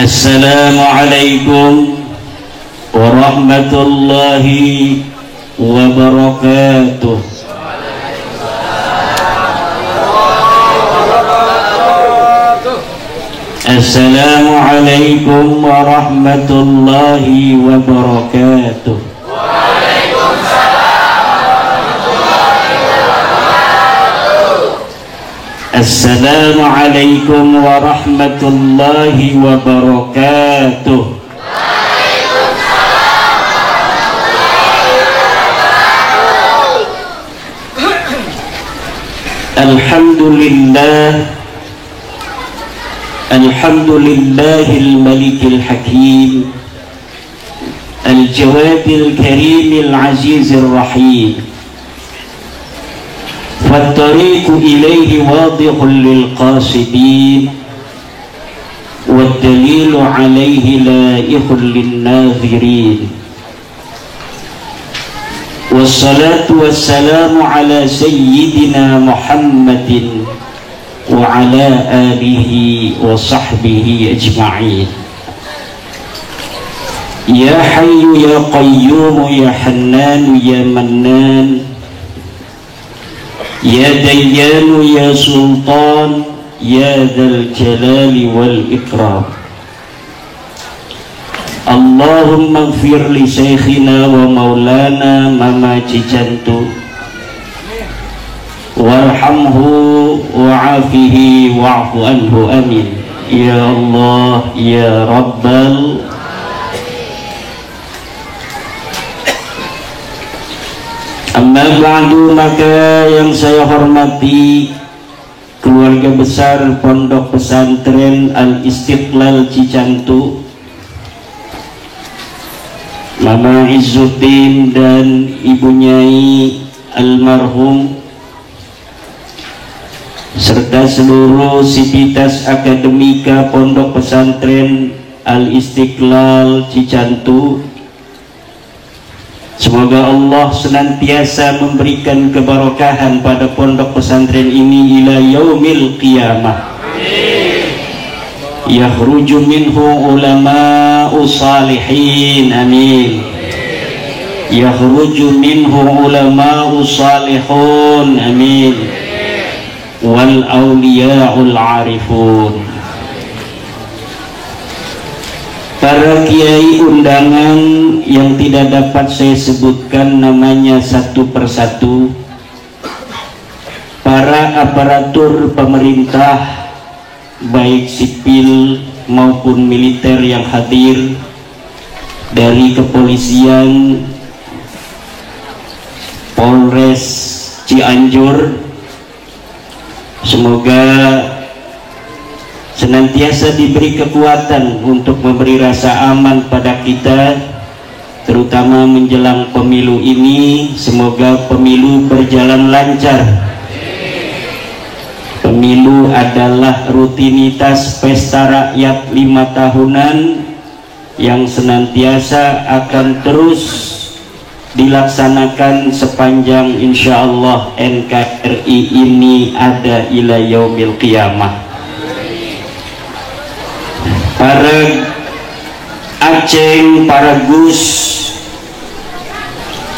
Assalamualaikum warahmatullahi wabarakatuh. Assalamualaikum warahmatullahi wabarakatuh. Assalamualaikum warahmatullahi wabarakatuh. Alhamdulillah, alhamdulillahil malikil hakim, al-jawadil karimil azizir rahim. فالطريق إليه واضح للقاصدين والدليل عليه لائح للناظرين والصلاة والسلام على سيدنا محمد وعلى آله وصحبه أجمعين. يا حي يا قيوم يا حنان يا منان يا ديان يا سلطان يا ذا الجلال والإكرام. اللهم اغفر لشيخنا ومولانا ماما جيجانتو وارحمه وعافه واعف عنه آمين يا الله يا رب Amma ba'du, maka yang saya hormati keluarga besar Pondok Pesantren Al-Istiqlal Cicantu, Mama Izzuddin dan Ibu Nyai almarhum, serta seluruh sivitas akademika Pondok Pesantren Al-Istiqlal Cicantu. Semoga Allah senantiasa memberikan keberkahan pada pondok pesantren ini ila yaumil qiyamah. Yakhruju minhu ulama'u salihin, amin. Yakhruju minhu ulama'u salihun, amin. Wal awliya'ul arifun. Para kiai undangan yang tidak dapat saya sebutkan namanya satu persatu, para aparatur pemerintah baik sipil maupun militer yang hadir, dari kepolisian, Polres Cianjur, semoga senantiasa diberi kekuatan untuk memberi rasa aman pada kita, terutama menjelang pemilu ini. Semoga pemilu berjalan lancar. Pemilu adalah rutinitas pesta rakyat 5 tahunan yang senantiasa akan terus dilaksanakan sepanjang insyaallah NKRI ini ada ila yaumil qiyamah. Para aceng, para gus,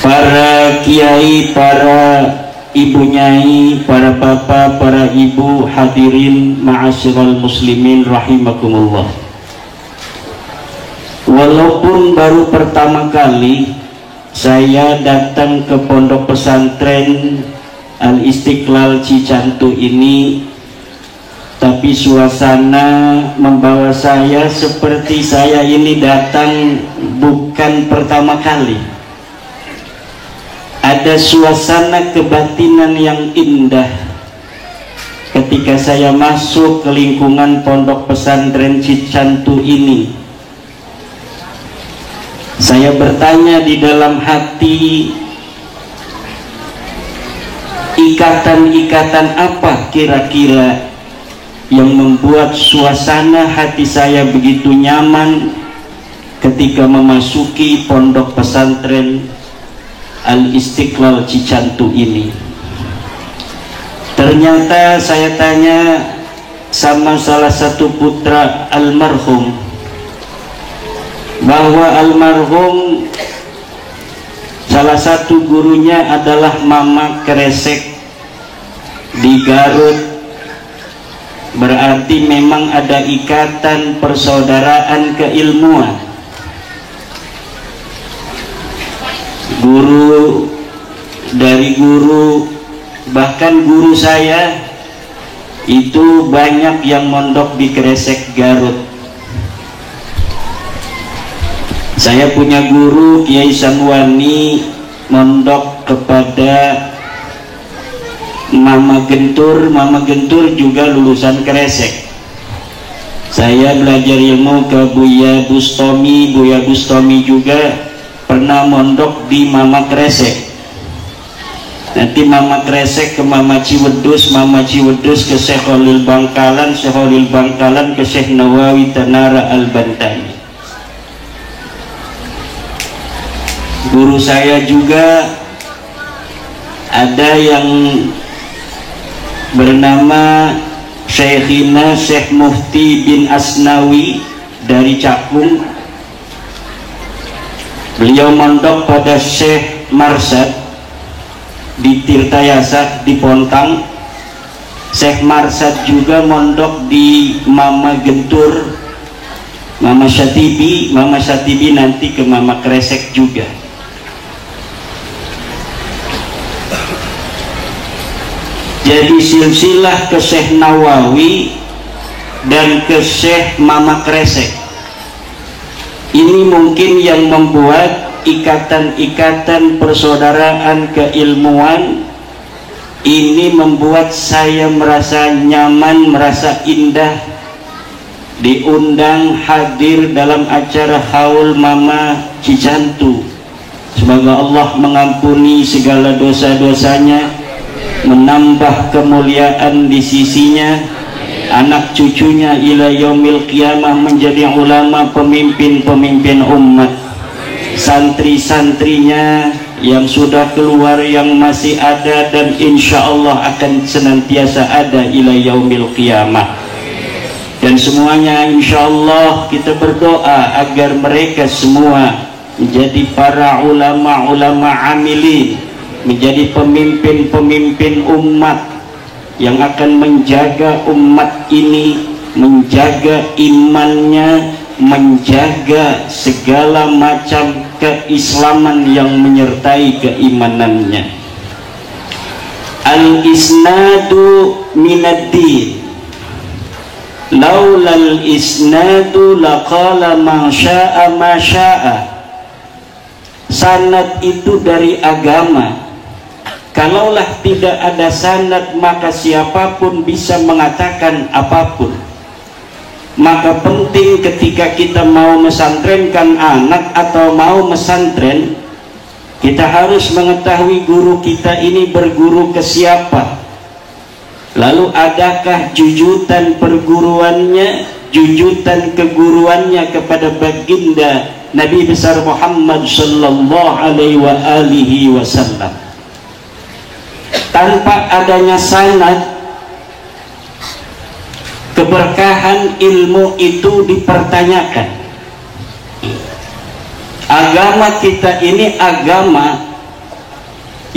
para kiai, para ibu nyai, para bapak, para ibu, hadirin ma'asyiral muslimin rahimakumullah. Walaupun baru pertama kali saya datang ke pondok pesantren Al-Istiqlal Cicantu ini, tapi suasana membawa saya seperti saya ini datang bukan pertama kali. Ada suasana kebatinan yang indah ketika saya masuk ke lingkungan pondok pesantren Cicantu ini. Saya bertanya di dalam hati, ikatan-ikatan apa kira-kira yang membuat suasana hati saya begitu nyaman ketika memasuki pondok pesantren Al-Istiqlal Cicantu ini. Ternyata saya tanya sama salah satu putra almarhum bahwa almarhum salah satu gurunya adalah Mama Kresek di Garut. Berarti memang ada ikatan persaudaraan keilmuan. Guru dari guru, bahkan guru saya itu banyak yang mondok di Kresek Garut. Saya punya guru Kiai Sanwani mondok kepada Mama Gentur. Mama Gentur juga lulusan Kresek. Saya belajar ilmu ke Buya Bustomi. Buya Bustomi juga pernah mondok di Mama Kresek. Nanti Mama Kresek ke Mama Ciwedus, Mama Ciwedus ke Syekh Khalil Bangkalan, Syekh Khalil Bangkalan ke Syekh Nawawi Tanara Al-Bantani. Guru saya juga ada yang bernama Syekhina Syekh Mufti bin Asnawi dari Cakung. Beliau mondok pada Syekh Marsad di Tirtayasa di Pontang. Syekh Marsad juga mondok di Mama Gentur, Mama Syatibi. Mama Syatibi nanti ke Mama Kresek juga. Jadi silsilah ke Syekh Nawawi dan ke Syekh Mama Kresek ini mungkin yang membuat ikatan-ikatan persaudaraan keilmuan ini membuat saya merasa nyaman, merasa indah diundang hadir dalam acara haul Mama Cicantu. Semoga Allah mengampuni segala dosa-dosanya, menambah kemuliaan di sisinya, anak cucunya ila yaumil qiyamah menjadi ulama, pemimpin-pemimpin umat, santri-santrinya yang sudah keluar, yang masih ada, dan insya Allah akan senantiasa ada ila yaumil qiyamah. Dan semuanya insya Allah kita berdoa agar mereka semua menjadi para ulama-ulama amilin, menjadi pemimpin-pemimpin umat yang akan menjaga umat ini, menjaga imannya, menjaga segala macam keislaman yang menyertai keimanannya. Al-isnadu minad-din, laulal isnadu laqala ma syaa ma syaa. Sanad itu dari agama. Kalaulah tidak ada sanad, maka siapapun bisa mengatakan apapun. Maka penting ketika kita mau mesantrenkan anak atau mau mesantren, kita harus mengetahui guru kita ini berguru ke siapa. Lalu adakah jujutan perguruannya, jujutan keguruannya kepada baginda Nabi besar Muhammad sallallahu alaihi wasallam. Tanpa adanya sanad, keberkahan ilmu itu dipertanyakan. Agama kita ini agama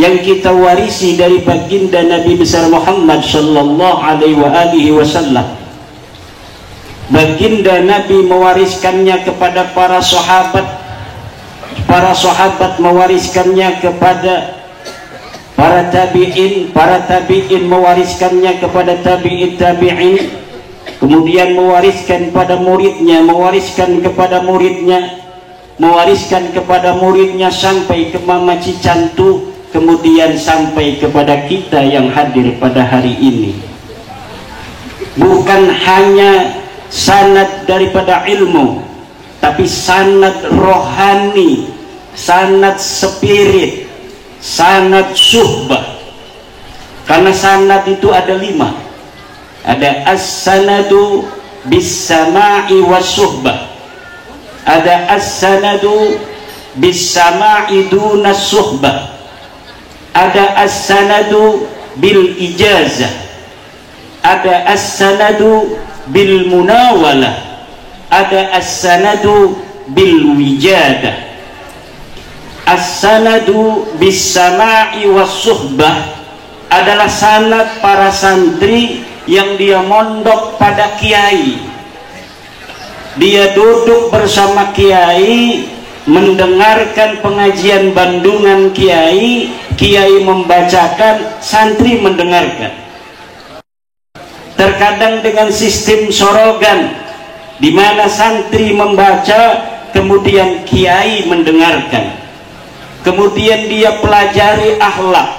yang kita warisi dari baginda Nabi besar Muhammad sallallahu alaihi wasallam. Baginda Nabi mewariskannya kepada para sahabat mewariskannya kepada para tabi'in mewariskannya kepada tabi'in, kemudian mewariskan pada muridnya, mewariskan kepada muridnya sampai ke Mama Cicantu, kemudian sampai kepada kita yang hadir pada hari ini. Bukan hanya sanad daripada ilmu, tapi sanad rohani, sanad spirit, sanad suhbah. Karena sanad itu ada 5. Ada as-sanadu bis-sama'i was-suhbah, ada as-sanadu bis-sama'i dunas suhbah, ada as-sanadu bil ijazah, ada as-sanadu bil munawalah, ada as-sanadu bil wijadah. As-sanadu bis sama'i was suhbah adalah sanad para santri yang dia mondok pada kiai. Dia duduk bersama kiai, mendengarkan pengajian bandungan kiai, kiai membacakan, santri mendengarkan. Terkadang dengan sistem sorogan, di mana santri membaca, kemudian kiai mendengarkan. Kemudian dia pelajari akhlak,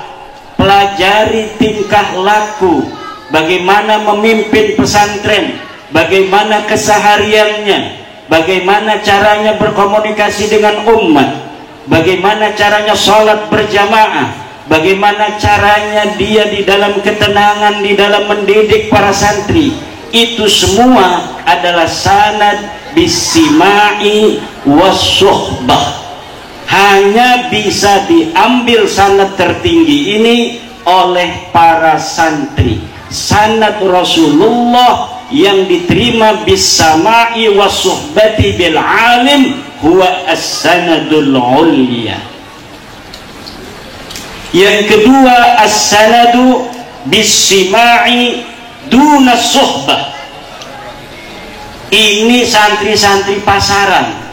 pelajari tingkah laku, bagaimana memimpin pesantren, bagaimana kesehariannya, bagaimana caranya berkomunikasi dengan umat, bagaimana caranya sholat berjamaah, bagaimana caranya dia di dalam ketenangan, di dalam mendidik para santri. Itu semua adalah sanad bisima'i wasuhbah. Hanya bisa diambil sanad tertinggi ini oleh para santri. Sanad Rasulullah yang diterima bisama'i wasuhbati bil alim huwa as-sanadul ulya. Yang kedua, as-sanadu bisima'i duna suhbah. Ini santri-santri pasaran.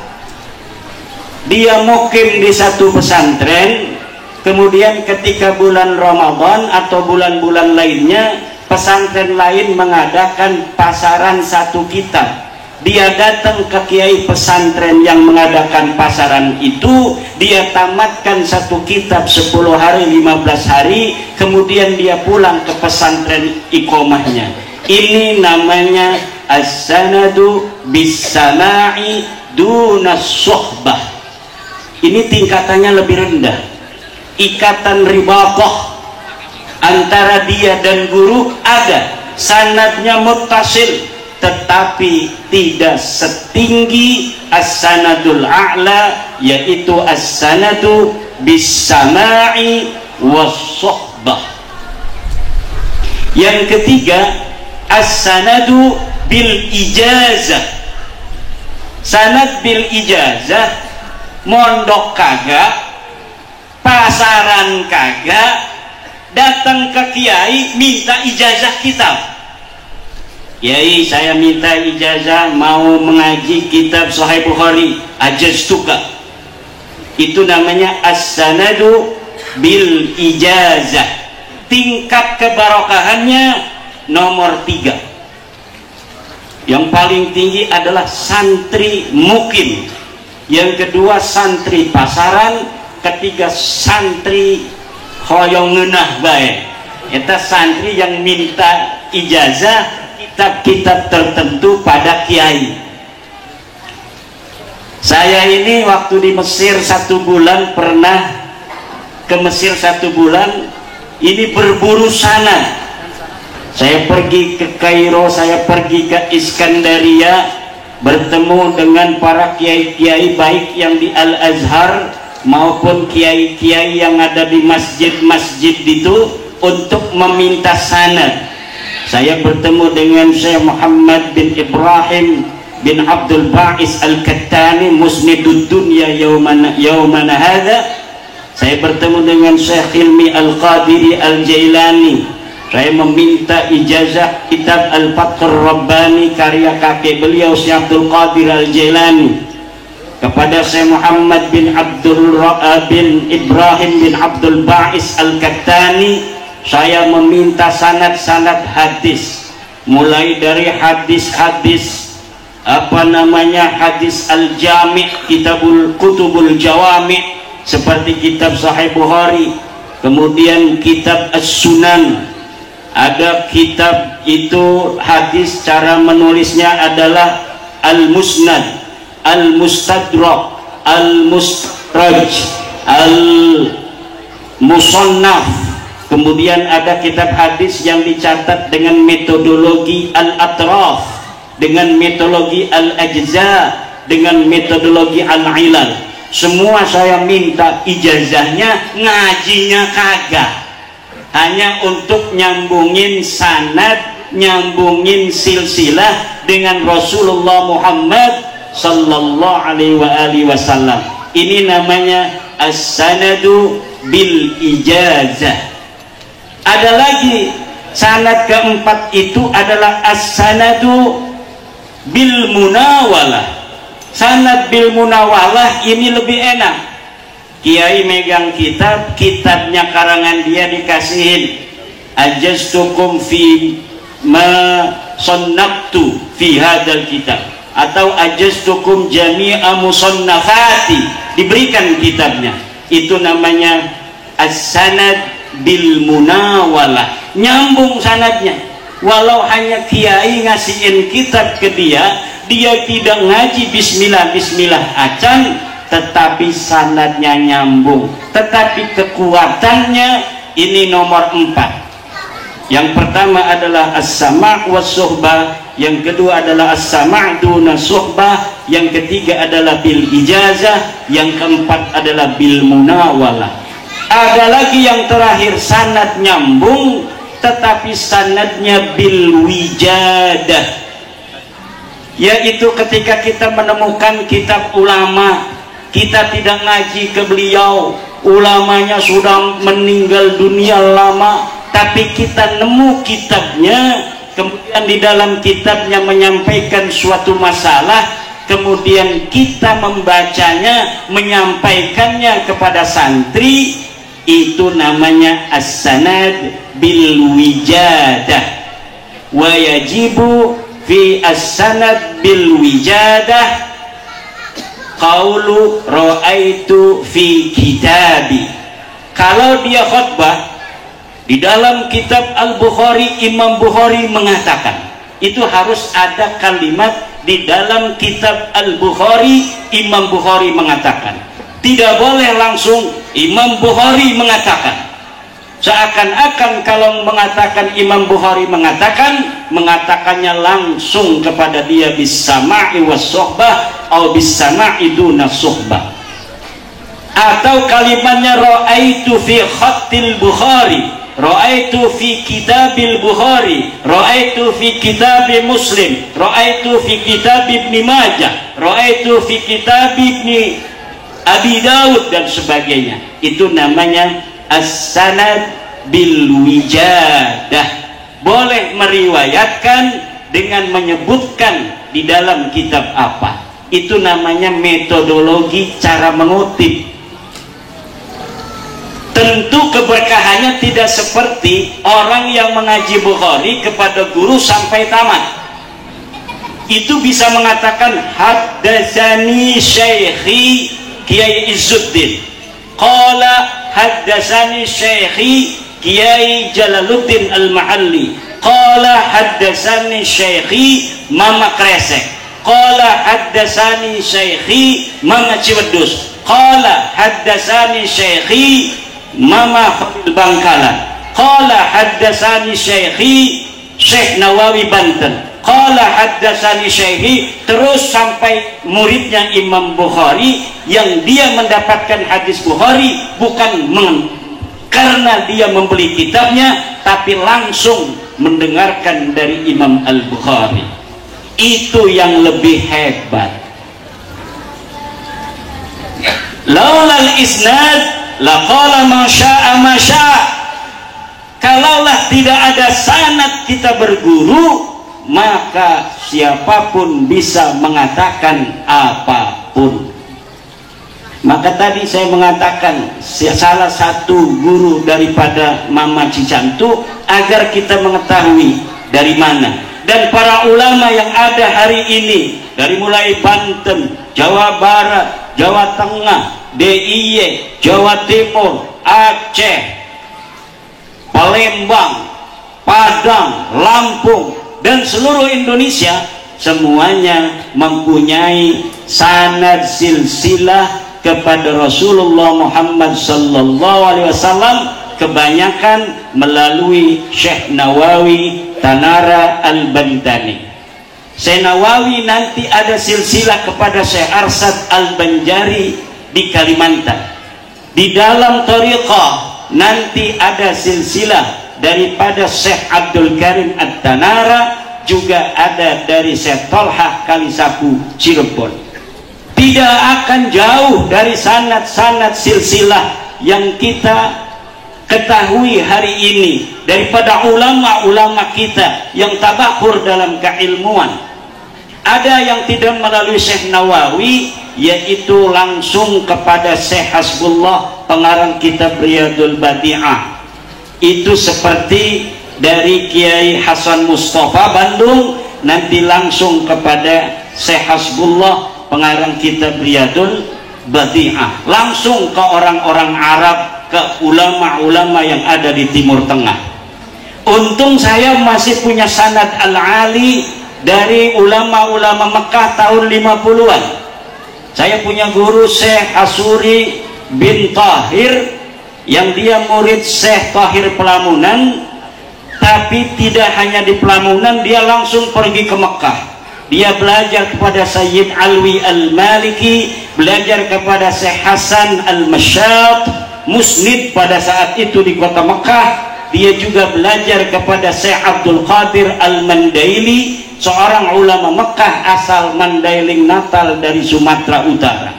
Dia mukim di satu pesantren, kemudian ketika bulan Ramadan atau bulan-bulan lainnya, pesantren lain mengadakan pasaran satu kitab. Dia datang ke kiai pesantren yang mengadakan pasaran itu, dia tamatkan satu kitab 10 hari, 15 hari, kemudian dia pulang ke pesantren iqomahnya. Ini namanya as-sanadu bis-sama'i duna suhbah. Ini tingkatannya lebih rendah. Ikatan ribaqah antara dia dan guru ada, sanadnya muttasil, tetapi tidak setinggi as-sanadul a'la, yaitu as-sanadu bis-sama'i was-suhbah. Yang ketiga, as-sanadu bil ijazah. Sanad bil ijazah, mondok kagak, pasaran kagak, datang ke kiai minta ijazah kitab. Kiai, saya minta ijazah mau mengaji kitab Sahih Bukhari, ajaztuka. Itu namanya as-sanadu bil ijazah. Tingkat kebarokahannya nomor 3. Yang paling tinggi adalah santri mukim, yang kedua santri pasaran, ketiga santri hoyong ngeunah bae. Eta santri yang minta ijazah kitab-kitab tertentu pada kiai. Saya ini waktu di Mesir 1 bulan, pernah ke Mesir 1 bulan, ini berburu sanad. Saya pergi ke Kairo, saya pergi ke Iskandaria, bertemu dengan para kiai-kiai baik yang di Al-Azhar maupun kiai-kiai yang ada di masjid-masjid itu untuk meminta sanad. Saya bertemu dengan Syekh Muhammad bin Ibrahim bin Abdul Ba'is Al-Kattani, musnidud dunya yaumana hadha. Saya bertemu dengan Syekh Hilmi Al-Qadiri Al-Jailani. Saya meminta ijazah kitab Al-Fathur Rabbani karya kakek beliau Syekh Abdul Qadir Al-Jailani. Kepada Syekh Muhammad bin Ibrahim bin Abdul Ba'is Al-Kattani, saya meminta sanad-sanad hadis, mulai dari hadis-hadis hadis Al-Jami', kitabul kutubul jawami' seperti kitab Sahih Bukhari, kemudian kitab As-Sunan. Ada kitab itu hadis, cara menulisnya adalah Al-Musnad, Al-Mustadrak, Al-Mustraj, Al-Musannaf. Kemudian ada kitab hadis yang dicatat dengan metodologi Al-Atraf, dengan metodologi Al-Ajza, dengan metodologi Al-Ilal. Semua saya minta ijazahnya, ngajinya kagak. Hanya untuk nyambungin sanad, nyambungin silsilah dengan Rasulullah Muhammad sallallahu alaihi wasallam. Ini namanya as-sanadu bil ijazah. Ada lagi sanad keempat, itu adalah as-sanadu bil munawalah. Sanad bil munawalah ini lebih enak. Kiai megang kitab, kitabnya karangan dia dikasihin, ajaztukum fi ma sannaftu fi hadzal kitab, atau ajaztukum jami'a musannafati, diberikan kitabnya. Itu namanya as-sanad bil munawalah, nyambung sanadnya. Walau hanya kiai ngasihin kitab ke dia tidak ngaji bismillah bismillah acan, tetapi sanadnya nyambung, tetapi kekuatannya ini nomor 4. Yang pertama adalah as-sama' was suhbah, yang kedua adalah as-sama' duna suhbah, yang ketiga adalah bil ijazah, yang keempat adalah bil munawalah. Ada lagi yang terakhir, sanad nyambung tetapi sanadnya bil wijadah, yaitu ketika kita menemukan kitab ulama, kita tidak ngaji ke beliau, ulamanya sudah meninggal dunia lama, tapi kita nemu kitabnya, kemudian di dalam kitabnya menyampaikan suatu masalah, kemudian kita membacanya, menyampaikannya kepada santri, itu namanya as-sanad bil wijadah. Wa yajibu fi as-sanad bil wijadah qaulu ra'aitu fi kitabi. Kalau dia khutbah di dalam kitab Al-Bukhari, Imam Bukhari mengatakan, itu harus ada kalimat di dalam kitab Al-Bukhari, Imam Bukhari mengatakan. Tidak boleh langsung Imam Bukhari mengatakan. Seakan-akan kalau mengatakan Imam Bukhari mengatakan, mengatakannya langsung kepada dia bis-sama'i was suhbah atau bis-sama'i duna suhbah. Atau kalimatnya ra'aitu fi khattil Bukhari, ra'aitu fi kitabil Bukhari, ra'aitu fi kitab Muslim, ra'aitu fi kitab Ibnu Majah, ra'aitu fi kitab Ibnu Abi Daud dan sebagainya. Itu namanya as-sanad bil wijadah. Boleh meriwayatkan dengan menyebutkan di dalam kitab apa. Itu namanya metodologi cara mengutip. Tentu keberkahannya tidak seperti orang yang mengaji Bukhari kepada guru sampai tamat. Itu bisa mengatakan haddatsani syaikhi Kiai Izzuddin, qala haddatsani syaikhi Kiai Jalaluddin Al-Ma'alli, qala haddatsani syaikhi Mama Kresek, qala haddatsani syaikhi Mama Ciwedus, qala haddatsani syaikhi Mama Khalil Bangkalan, qala haddatsani syaikhi Syekh Nawawi Banten, qala haddatsani syaikhi, terus sampai muridnya Imam Bukhari yang dia mendapatkan hadis Bukhari bukan karena dia membeli kitabnya, tapi langsung mendengarkan dari Imam Al-Bukhari. Itu yang lebih hebat. Laulal isnad laqala ma syaa ma syaa. Kalaulah tidak ada sanad kita berguru, maka siapapun bisa mengatakan apapun. Maka tadi saya mengatakan salah satu guru daripada Mama Cicantu agar kita mengetahui dari mana. Dan para ulama yang ada hari ini, dari mulai Banten, Jawa Barat, Jawa Tengah, DIY, Jawa Timur, Aceh, Palembang, Padang, Lampung, dan seluruh Indonesia, semuanya mempunyai sanad silsilah kepada Rasulullah Muhammad sallallahu alaihi wasallam, kebanyakan melalui Syekh Nawawi Tanara Al-Bantani. Syekh Nawawi nanti ada silsilah kepada Syekh Arsad Al-Banjari di Kalimantan. Di dalam thariqah nanti ada silsilah daripada Syekh Abdul Karim At-Tanara, juga ada dari Syekh Tolhah Kalisapu Cirebon. tidak akan jauh dari sanad-sanad silsilah yang kita ketahui hari ini daripada ulama-ulama kita yang tabakur dalam keilmuan. Ada yang tidak melalui Syekh Nawawi, yaitu langsung kepada Syekh Hasbullah pengarang kitab Riyadul Badi'ah. Itu seperti dari Kiai Hasan Mustafa Bandung, nanti langsung kepada Syekh Hasbullah pengarang kitab Riyadul Badi'ah, langsung ke orang-orang Arab, ke ulama-ulama yang ada di Timur Tengah. Untung saya masih punya sanad al-ali dari ulama-ulama Mekah tahun 50-an. Saya punya guru Syekh Asuri bin Tahir yang dia murid Syekh Tahir Pelamunan, tapi tidak hanya di Pelamunan, dia langsung pergi ke Mekah. Dia belajar kepada Sayyid Alwi Al-Maliki, belajar kepada Syekh Hasan Al-Masyat Musnid pada saat itu di kota Mekah. Dia juga belajar kepada Syekh Abdul Qadir Al-Mandaili, seorang ulama Mekah asal Mandailing Natal dari Sumatera Utara.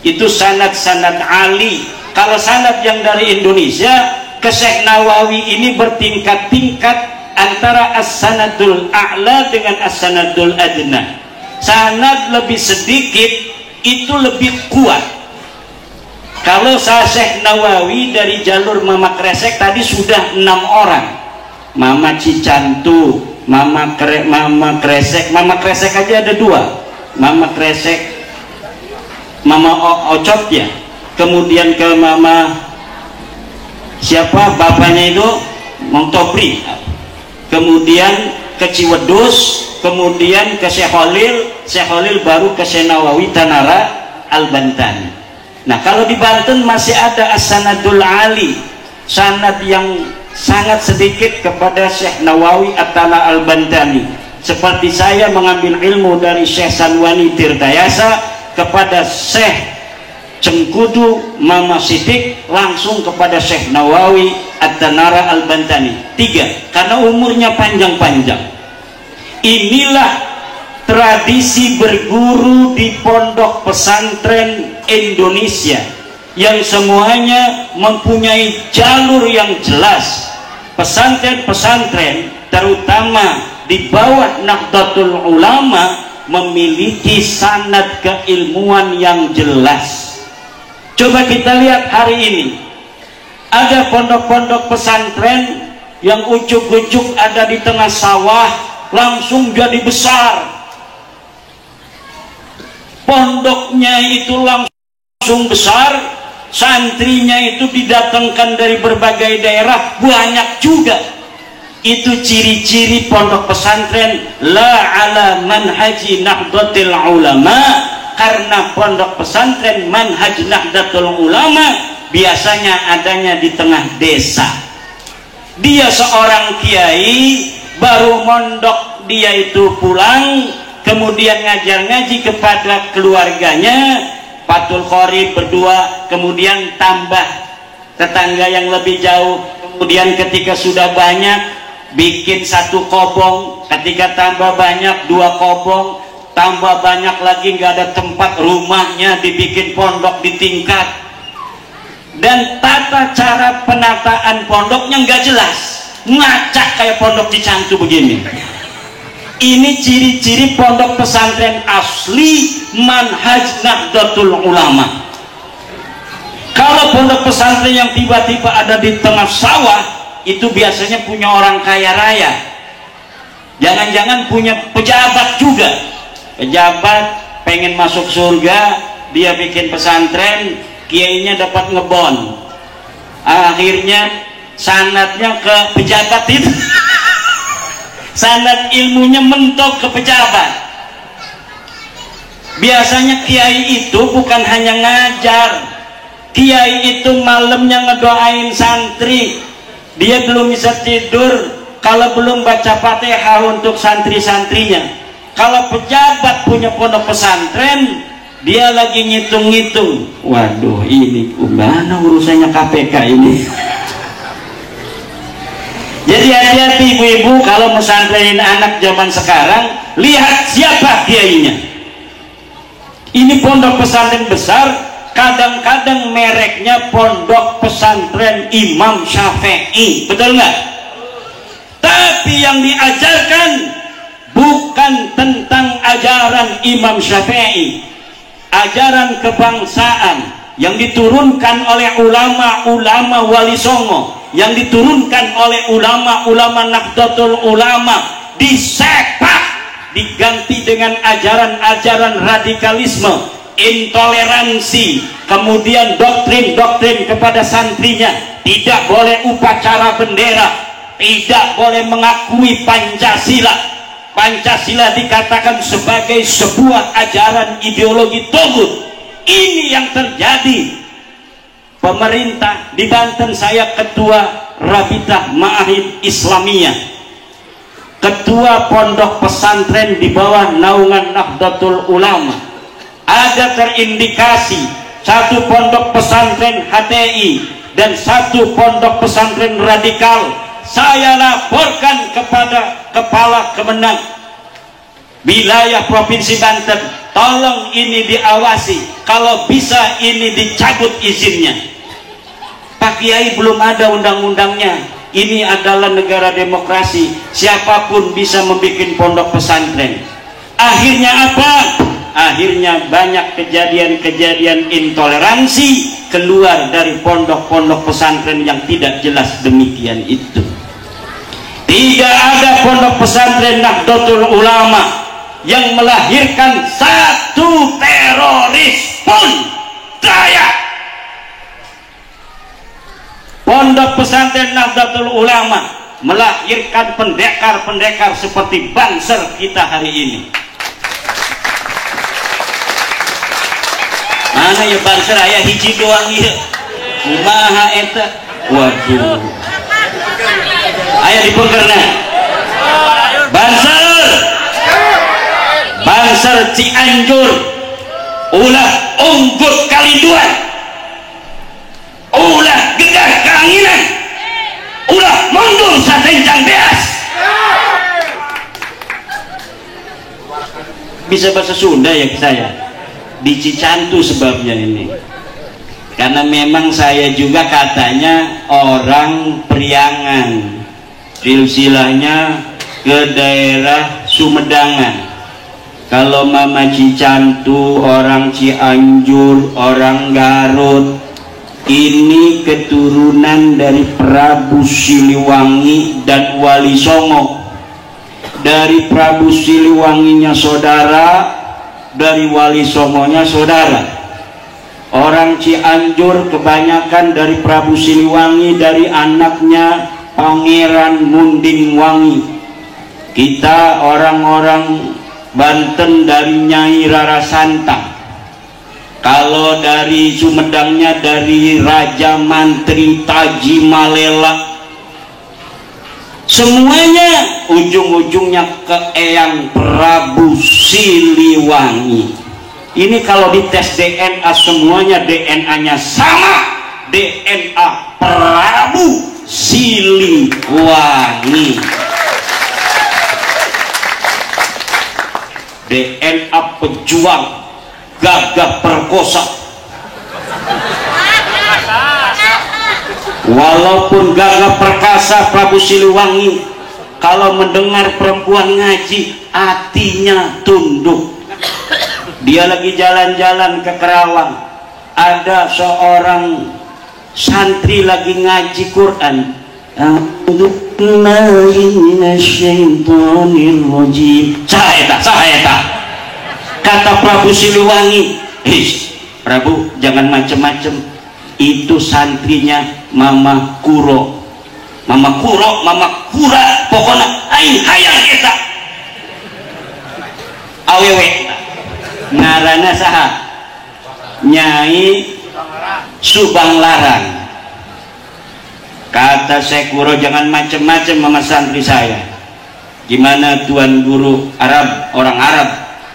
Itu sanad-sanad ali. Kalau sanad yang dari Indonesia ke Syekh Nawawi ini bertingkat-tingkat antara as-sanadul a'la dengan as-sanadul adna. Sanad lebih sedikit itu lebih kuat. Kalau Syekh Nawawi dari jalur Mama Kresek tadi sudah 6 orang. Mama Cicantu, Mama Kresek aja ada 2. Mama Kresek, Mama Ocot ya. Kemudian ke Mama siapa bapaknya itu, Montopri. Kemudian ke Ciwedus, kemudian ke Syekh Khalil baru ke Syekh Nawawi Tanara Al-Bantani. Nah, kalau di Banten masih ada as-sanadul ali, sanad yang sangat sedikit kepada Syekh Nawawi At-Tana Al-Bantani. Seperti saya mengambil ilmu dari Syekh Sanwani Tirtayasa kepada Syekh Cengkudu Mama Sidik, langsung kepada Syekh Nawawi At-Tanara Al-Bantani. 3, karena umurnya panjang-panjang. Inilah tradisi berguru di pondok pesantren Indonesia yang semuanya mempunyai jalur yang jelas. Pesantren-pesantren terutama di bawah Nahdlatul Ulama memiliki sanad keilmuan yang jelas. Coba kita lihat hari ini, ada pondok-pondok pesantren yang ujuk-ujuk ada di tengah sawah langsung jadi besar. Pondoknya itu langsung besar, santrinya itu didatangkan dari berbagai daerah, banyak juga. Itu ciri-ciri pondok pesantren la ala manhaji Nahdlatul Ulama. Karena pondok pesantren manhaj Nahdlatul Ulama biasanya adanya di tengah desa. Dia seorang kiai, baru mondok dia itu pulang, kemudian ngajar ngaji kepada keluarganya, Fathul Qorib berdua, kemudian tambah tetangga yang lebih jauh, kemudian ketika sudah banyak bikin 1 kobong, ketika tambah banyak 2 kobong, tambah banyak lagi nggak ada tempat, rumahnya dibikin pondok di tingkat, dan tata cara penataan pondoknya nggak jelas, ngacak kayak pondok Cicantu begini. Ini ciri-ciri pondok pesantren asli manhaj Nahdlatul Ulama. Kalau pondok pesantren yang tiba-tiba ada di tengah sawah, itu biasanya punya orang kaya raya, jangan-jangan punya pejabat juga. Pejabat pengen masuk surga, dia bikin pesantren, kiainya dapat ngebon, akhirnya sanadnya ke pejabat itu sanad ilmunya mentok ke pejabat. Biasanya kiai itu bukan hanya ngajar, kiai itu malamnya ngedoain santri. Dia belum bisa tidur kalau belum baca Fatihah untuk santri-santrinya. Kalau pejabat punya pondok pesantren, dia lagi ngitung-ngitung, waduh ini gimana urusannya KPK ini. Jadi hati-hati ibu-ibu kalau mesantrenin anak zaman sekarang, lihat siapa kiainya. Ini pondok pesantren besar, kadang-kadang mereknya Pondok Pesantren Imam Syafi'i, betul nggak? Tapi yang diajarkan bukan tentang ajaran Imam Syafi'i, ajaran kebangsaan yang diturunkan oleh ulama-ulama Wali Songo, yang diturunkan oleh ulama-ulama Nahdlatul Ulama, disepak, diganti dengan ajaran-ajaran radikalisme, intoleransi, kemudian doktrin-doktrin kepada santrinya. Tidak boleh upacara bendera, tidak boleh mengakui Pancasila. Pancasila dikatakan sebagai sebuah ajaran ideologi togut. Ini yang terjadi. Pemerintah di Banten, saya ketua Rabitah Ma'ahid Islamiyah, ketua pondok pesantren di bawah naungan Nahdlatul Ulama. Ada terindikasi satu pondok pesantren HTI dan satu pondok pesantren radikal. Saya laporkan kepada Kepala Kemenang wilayah Provinsi Banten, tolong ini diawasi, kalau bisa ini dicabut izinnya. Pak Kiai, belum ada undang-undangnya. Ini adalah negara demokrasi, siapapun bisa membuat pondok pesantren. Akhirnya apa? Akhirnya banyak kejadian-kejadian intoleransi keluar dari pondok-pondok pesantren yang tidak jelas demikian itu. Tidak ada pondok pesantren Nahdlatul Ulama yang melahirkan satu teroris pun. Daya. Pondok pesantren Nahdlatul Ulama melahirkan pendekar-pendekar seperti Banser kita hari ini. Mana ya Banser, aya hiji doang ieu. Kumaha eta? Waduh. Aya di Pengkerna. Banser Cianjur, ulah unggul Kaliduan, ulah gegah Kaanginan, ulah mundur Satenjang Beas. Bisa bahasa Sunda ya saya, di Cicantu sebabnya ini, karena memang saya juga katanya orang Priangan, silsilahnya ke daerah Sumedangan. Kalau Mama Cicantu orang Cianjur, orang Garut, ini keturunan dari Prabu Siliwangi dan Wali Songo. Dari Prabu Siliwanginya saudara, dari Wali Songonya saudara. Orang Cianjur kebanyakan dari Prabu Siliwangi, dari anaknya Pangeran Munding Wangi. Kita orang-orang Banten dari Nyai Rara Santang. Kalau dari Sumedangnya dari Raja Mantri Taji Malela. Semuanya ujung-ujungnya ke Eyang Prabu Siliwangi. Ini kalau dites DNA semuanya DNA-nya sama, DNA Prabu Siliwangi. DNA pejuang gagah perkosa. Walaupun gagah perkasa Prabu Siliwangi, kalau mendengar perempuan ngaji hatinya tunduk. Dia lagi jalan-jalan ke Kerawang, ada seorang santri lagi ngaji Quran. Saheta kata Prabu Siliwangi, Prabu jangan macem-macem, itu santrinya Mama Kuro, Mama Kura, pokoknya aing hayang eta awewe ngarana saha Nyai Subang Larang. Kata Syekh Kuro, jangan macem-macem sama santri saya. Gimana Tuan Guru Arab, orang Arab,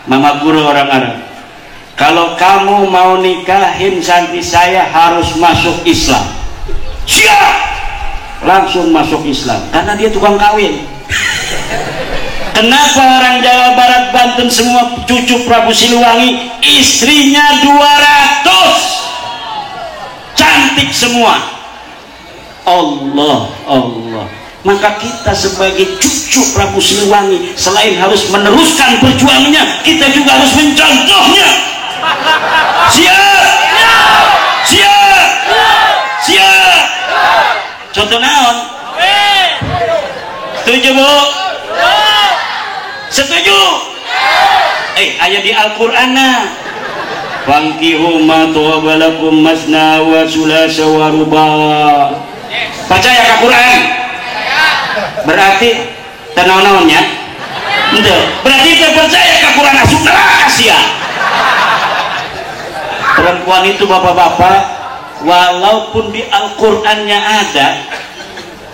Mama Guru orang Arab, kalau kamu mau nikahin santri saya harus masuk Islam. Siap, langsung masuk Islam karena dia tukang kawin. Kenapa orang Jawa Barat, Banten semua cucu Prabu Siliwangi istrinya 200, cantik semua? Allah, Allah. Maka kita sebagai cucu Prabu Siliwangi selain harus meneruskan perjuangannya, kita juga harus mencontohnya. Siap, siap, siap. Contoh naon? Setuju Bu? Setuju? Ayat di Al-Qur'an Fankihu ma tawaba lakum masna wa sulasa wa ruba'. Percaya ke Quran? Berarti tenang-naonnya? Ente. Berarti kita percaya ke Quran asup neraka sia. Perempuan itu bapak-bapak, walaupun di Al-Qur'annya ada,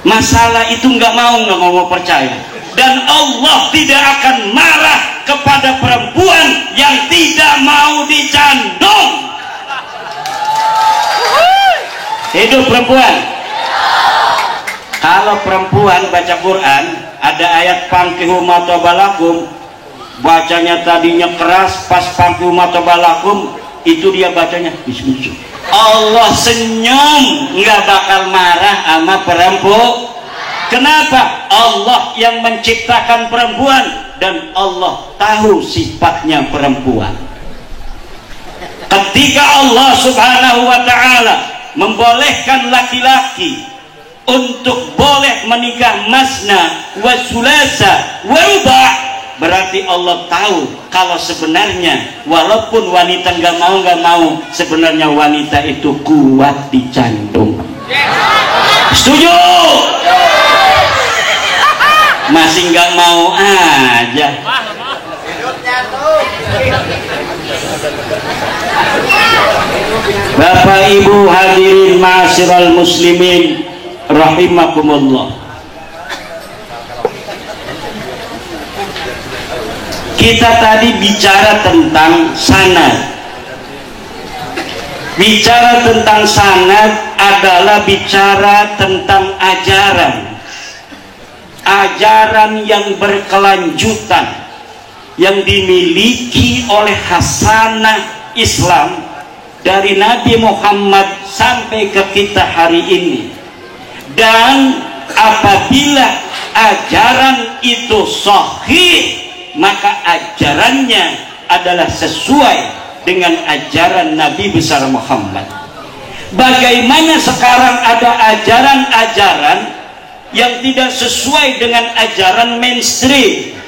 masalah itu nggak mau percaya. Dan Allah tidak akan marah kepada perempuan yang tidak mau dicandung. Hidup perempuan. Kalau perempuan baca Quran ada ayat fankihu ma tabalakum, bacanya tadinya keras, pas fankihu ma tabalakum itu dia bacanya bismillah. Allah senyum, nggak bakal marah sama perempuan. Kenapa? Allah yang menciptakan perempuan dan Allah tahu sifatnya perempuan. Ketika Allah Subhanahu wa ta'ala membolehkan laki-laki untuk boleh menikah masna wa sulasa wa ruba', berarti Allah tahu kalau sebenarnya walaupun wanita nggak mau, sebenarnya wanita itu kuat dicantum. Setuju? Masih nggak mau aja. Bapak Ibu hadirin ma'asyiral muslimin rahimakumullah. Kita tadi bicara tentang sanad. Bicara tentang sanad adalah bicara tentang ajaran. Ajaran yang berkelanjutan yang dimiliki oleh hasanah Islam dari Nabi Muhammad sampai ke kita hari ini. Dan apabila ajaran itu sahih, maka ajarannya adalah sesuai dengan ajaran Nabi besar Muhammad. Bagaimana sekarang ada ajaran-ajaran yang tidak sesuai dengan ajaran mainstream?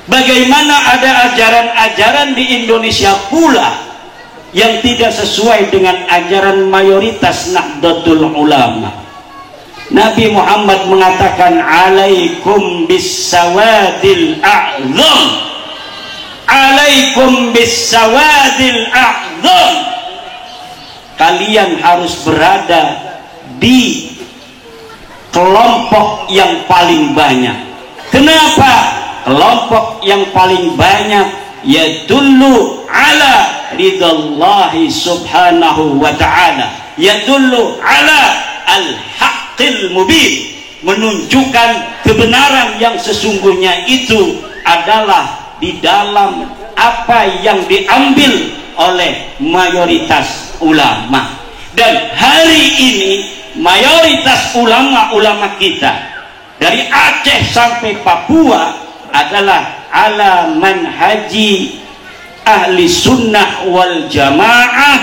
Bagaimana ada ajaran-ajaran di Indonesia pula yang tidak sesuai dengan ajaran mayoritas Nahdlatul Ulama? Nabi Muhammad mengatakan alaikum bis-sawadil a'zam, alaikum bis-sawadil a'zam, kalian harus berada di kelompok yang paling banyak. Kenapa? Kelompok yang paling banyak yadullu ala ridallahi subhanahu wa ta'ala, yadullu ala al-haqqil mubin, menunjukkan kebenaran yang sesungguhnya itu adalah di dalam apa yang diambil oleh mayoritas ulama. Dan hari ini mayoritas ulama-ulama kita dari Aceh sampai Papua adalah ala manhaji ahli sunnah wal jamaah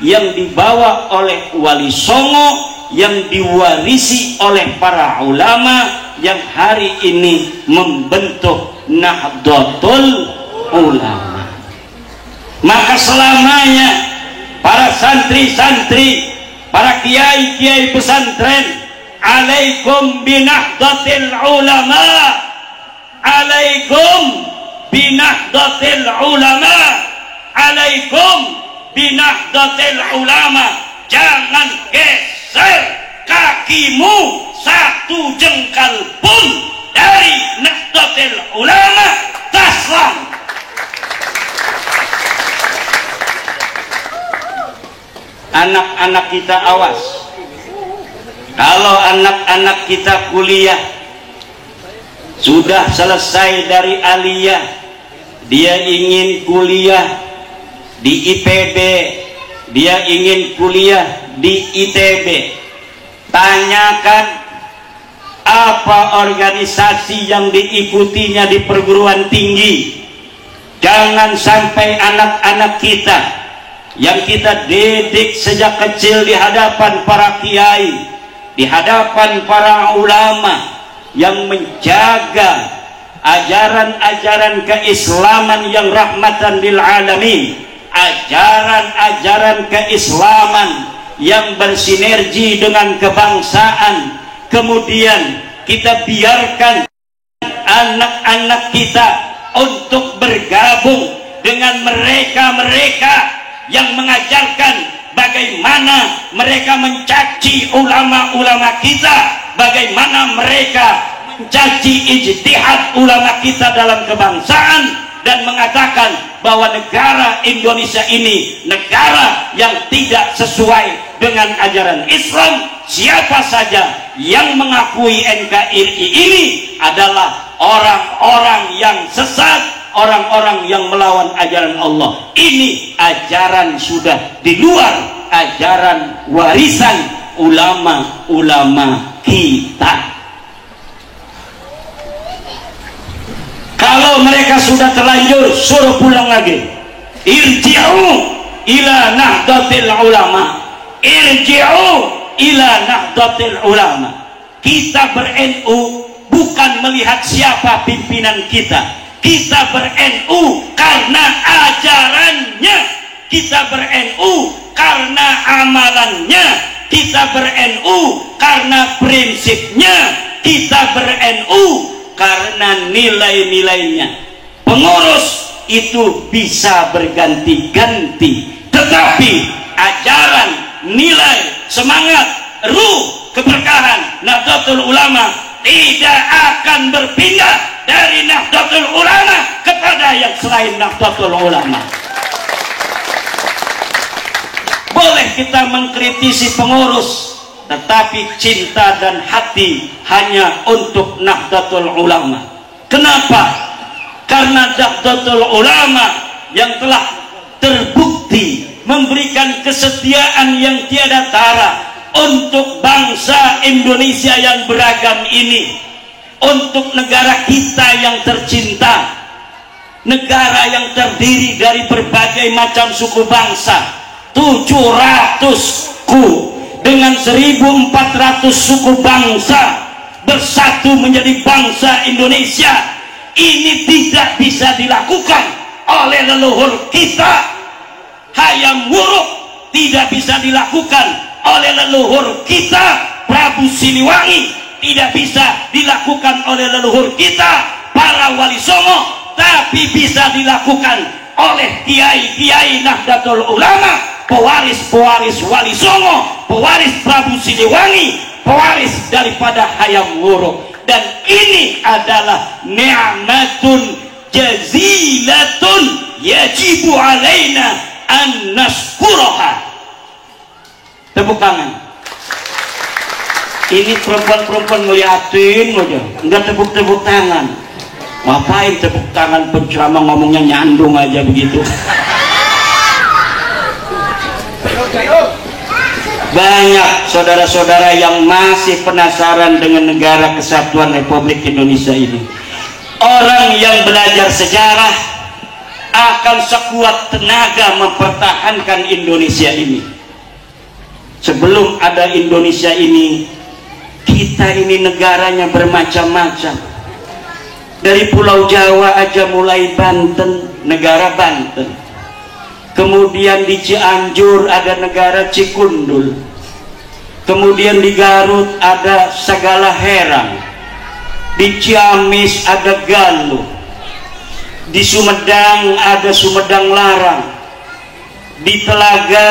yang dibawa oleh Wali Songo, yang diwarisi oleh para ulama yang hari ini membentuk Nahdlatul Ulama. Maka selamanya para santri-santri, para kiai-kiai pesantren, alaikum binahdlatil ulama, alaikum binahdlatil ulama, alaikum binahdlatil ulama. Jangan geser kakimu satu jengkal pun dari Nahdlatul Ulama. Taslam. Anak-anak kita awas, kalau anak-anak kita kuliah sudah selesai dari aliyah, dia ingin kuliah di IPB, dia ingin kuliah di ITB. Tanyakan apa organisasi yang diikutinya di perguruan tinggi. Jangan sampai anak-anak kita yang kita didik sejak kecil di hadapan para kiai, di hadapan para ulama yang menjaga ajaran-ajaran keislaman yang rahmatan lil alamin, ajaran-ajaran keislaman yang bersinergi dengan kebangsaan, kemudian kita biarkan anak-anak kita untuk bergabung dengan mereka-mereka yang mengajarkan bagaimana mereka mencaci ulama-ulama kita, bagaimana mereka mencaci ijtihad ulama kita dalam kebangsaan, dan mengatakan bahwa negara Indonesia ini negara yang tidak sesuai dengan ajaran Islam. Siapa saja yang mengakui NKRI ini adalah orang-orang yang sesat, orang-orang yang melawan ajaran Allah. Ini ajaran sudah di luar ajaran warisan ulama-ulama kita. Kalau mereka sudah terlanjur, suruh pulang lagi. Irji'u ila nahdlatil ulama, irji'u ila nahdlatil ulama. Kita ber-NU bukan melihat siapa pimpinan kita. Kita ber-NU karena ajarannya, kita ber-NU karena amalannya, kita ber-NU karena prinsipnya, kita ber-NU karena nilai-nilainya. Pengurus itu bisa berganti-ganti, tetapi ajaran, nilai, semangat, ruh, keberkahan Nahdlatul Ulama tidak akan berpindah dari Nahdlatul Ulama kepada yang selain Nahdlatul Ulama. Boleh kita mengkritisi pengurus, tetapi cinta dan hati hanya untuk Nahdlatul Ulama. Kenapa? Karena Nahdlatul Ulama yang telah terbukti memberikan kesetiaan yang tiada tara untuk bangsa Indonesia yang beragam ini, untuk negara kita yang tercinta, negara yang terdiri dari berbagai macam suku bangsa, 700 dengan 1.400 suku bangsa bersatu menjadi bangsa Indonesia. Ini tidak bisa dilakukan oleh leluhur kita. Hayam Wuruk tidak bisa dilakukan oleh leluhur kita. Prabu Siliwangi tidak bisa dilakukan oleh leluhur kita, para wali songo, tapi bisa dilakukan oleh kiai-kiai Nahdlatul Ulama, pewaris-pewaris wali songo, pewaris Prabu Siliwangi, pewaris daripada Hayam Wuruk. Dan ini adalah ni'matun jazilatun yajibu alaina an nashkuraha. Tepuk tangan. Ini perempuan-perempuan ngeliatin aja, enggak tepuk-tepuk tangan. Ngapain tepuk tangan penceramah ngomongnya nyandung aja begitu. Banyak saudara-saudara yang masih penasaran dengan negara kesatuan Republik Indonesia ini. Orang yang belajar sejarah akan sekuat tenaga mempertahankan Indonesia ini. Sebelum ada Indonesia ini, kita ini negaranya bermacam-macam. Dari Pulau Jawa aja mulai Banten, negara Banten. Kemudian di Cianjur ada negara Cikundul. Kemudian di Garut ada Sagala Herang. Di Ciamis ada Galuh. Di Sumedang ada Sumedang Larang. Di Telaga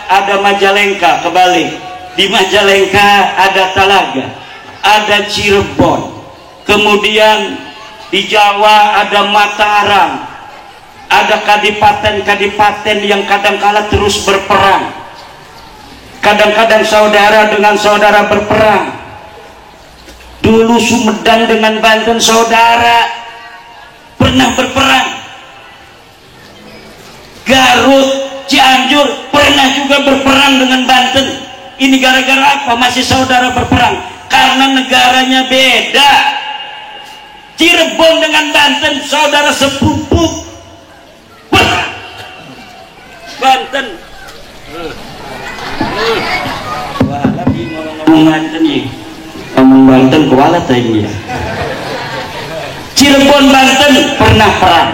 ada Majalengka, kebalik. Di Majalengka ada Talaga. Ada Cirebon. Kemudian di Jawa ada Mataram. Ada kadipaten-kadipaten yang kadang-kala terus berperang. Kadang-kadang saudara dengan saudara berperang. Dulu Sumedang dengan Banten saudara, pernah berperang. Garut, Cianjur pernah juga berperang dengan Banten. Ini gara-gara apa masih saudara berperang? Karena negaranya beda. Cirebon dengan Banten saudara sepupu, Banten. Wah, lagi ngomong Banten nih. Ngomong Banten kuala tadi ya. Cirebon Banten pernah perang.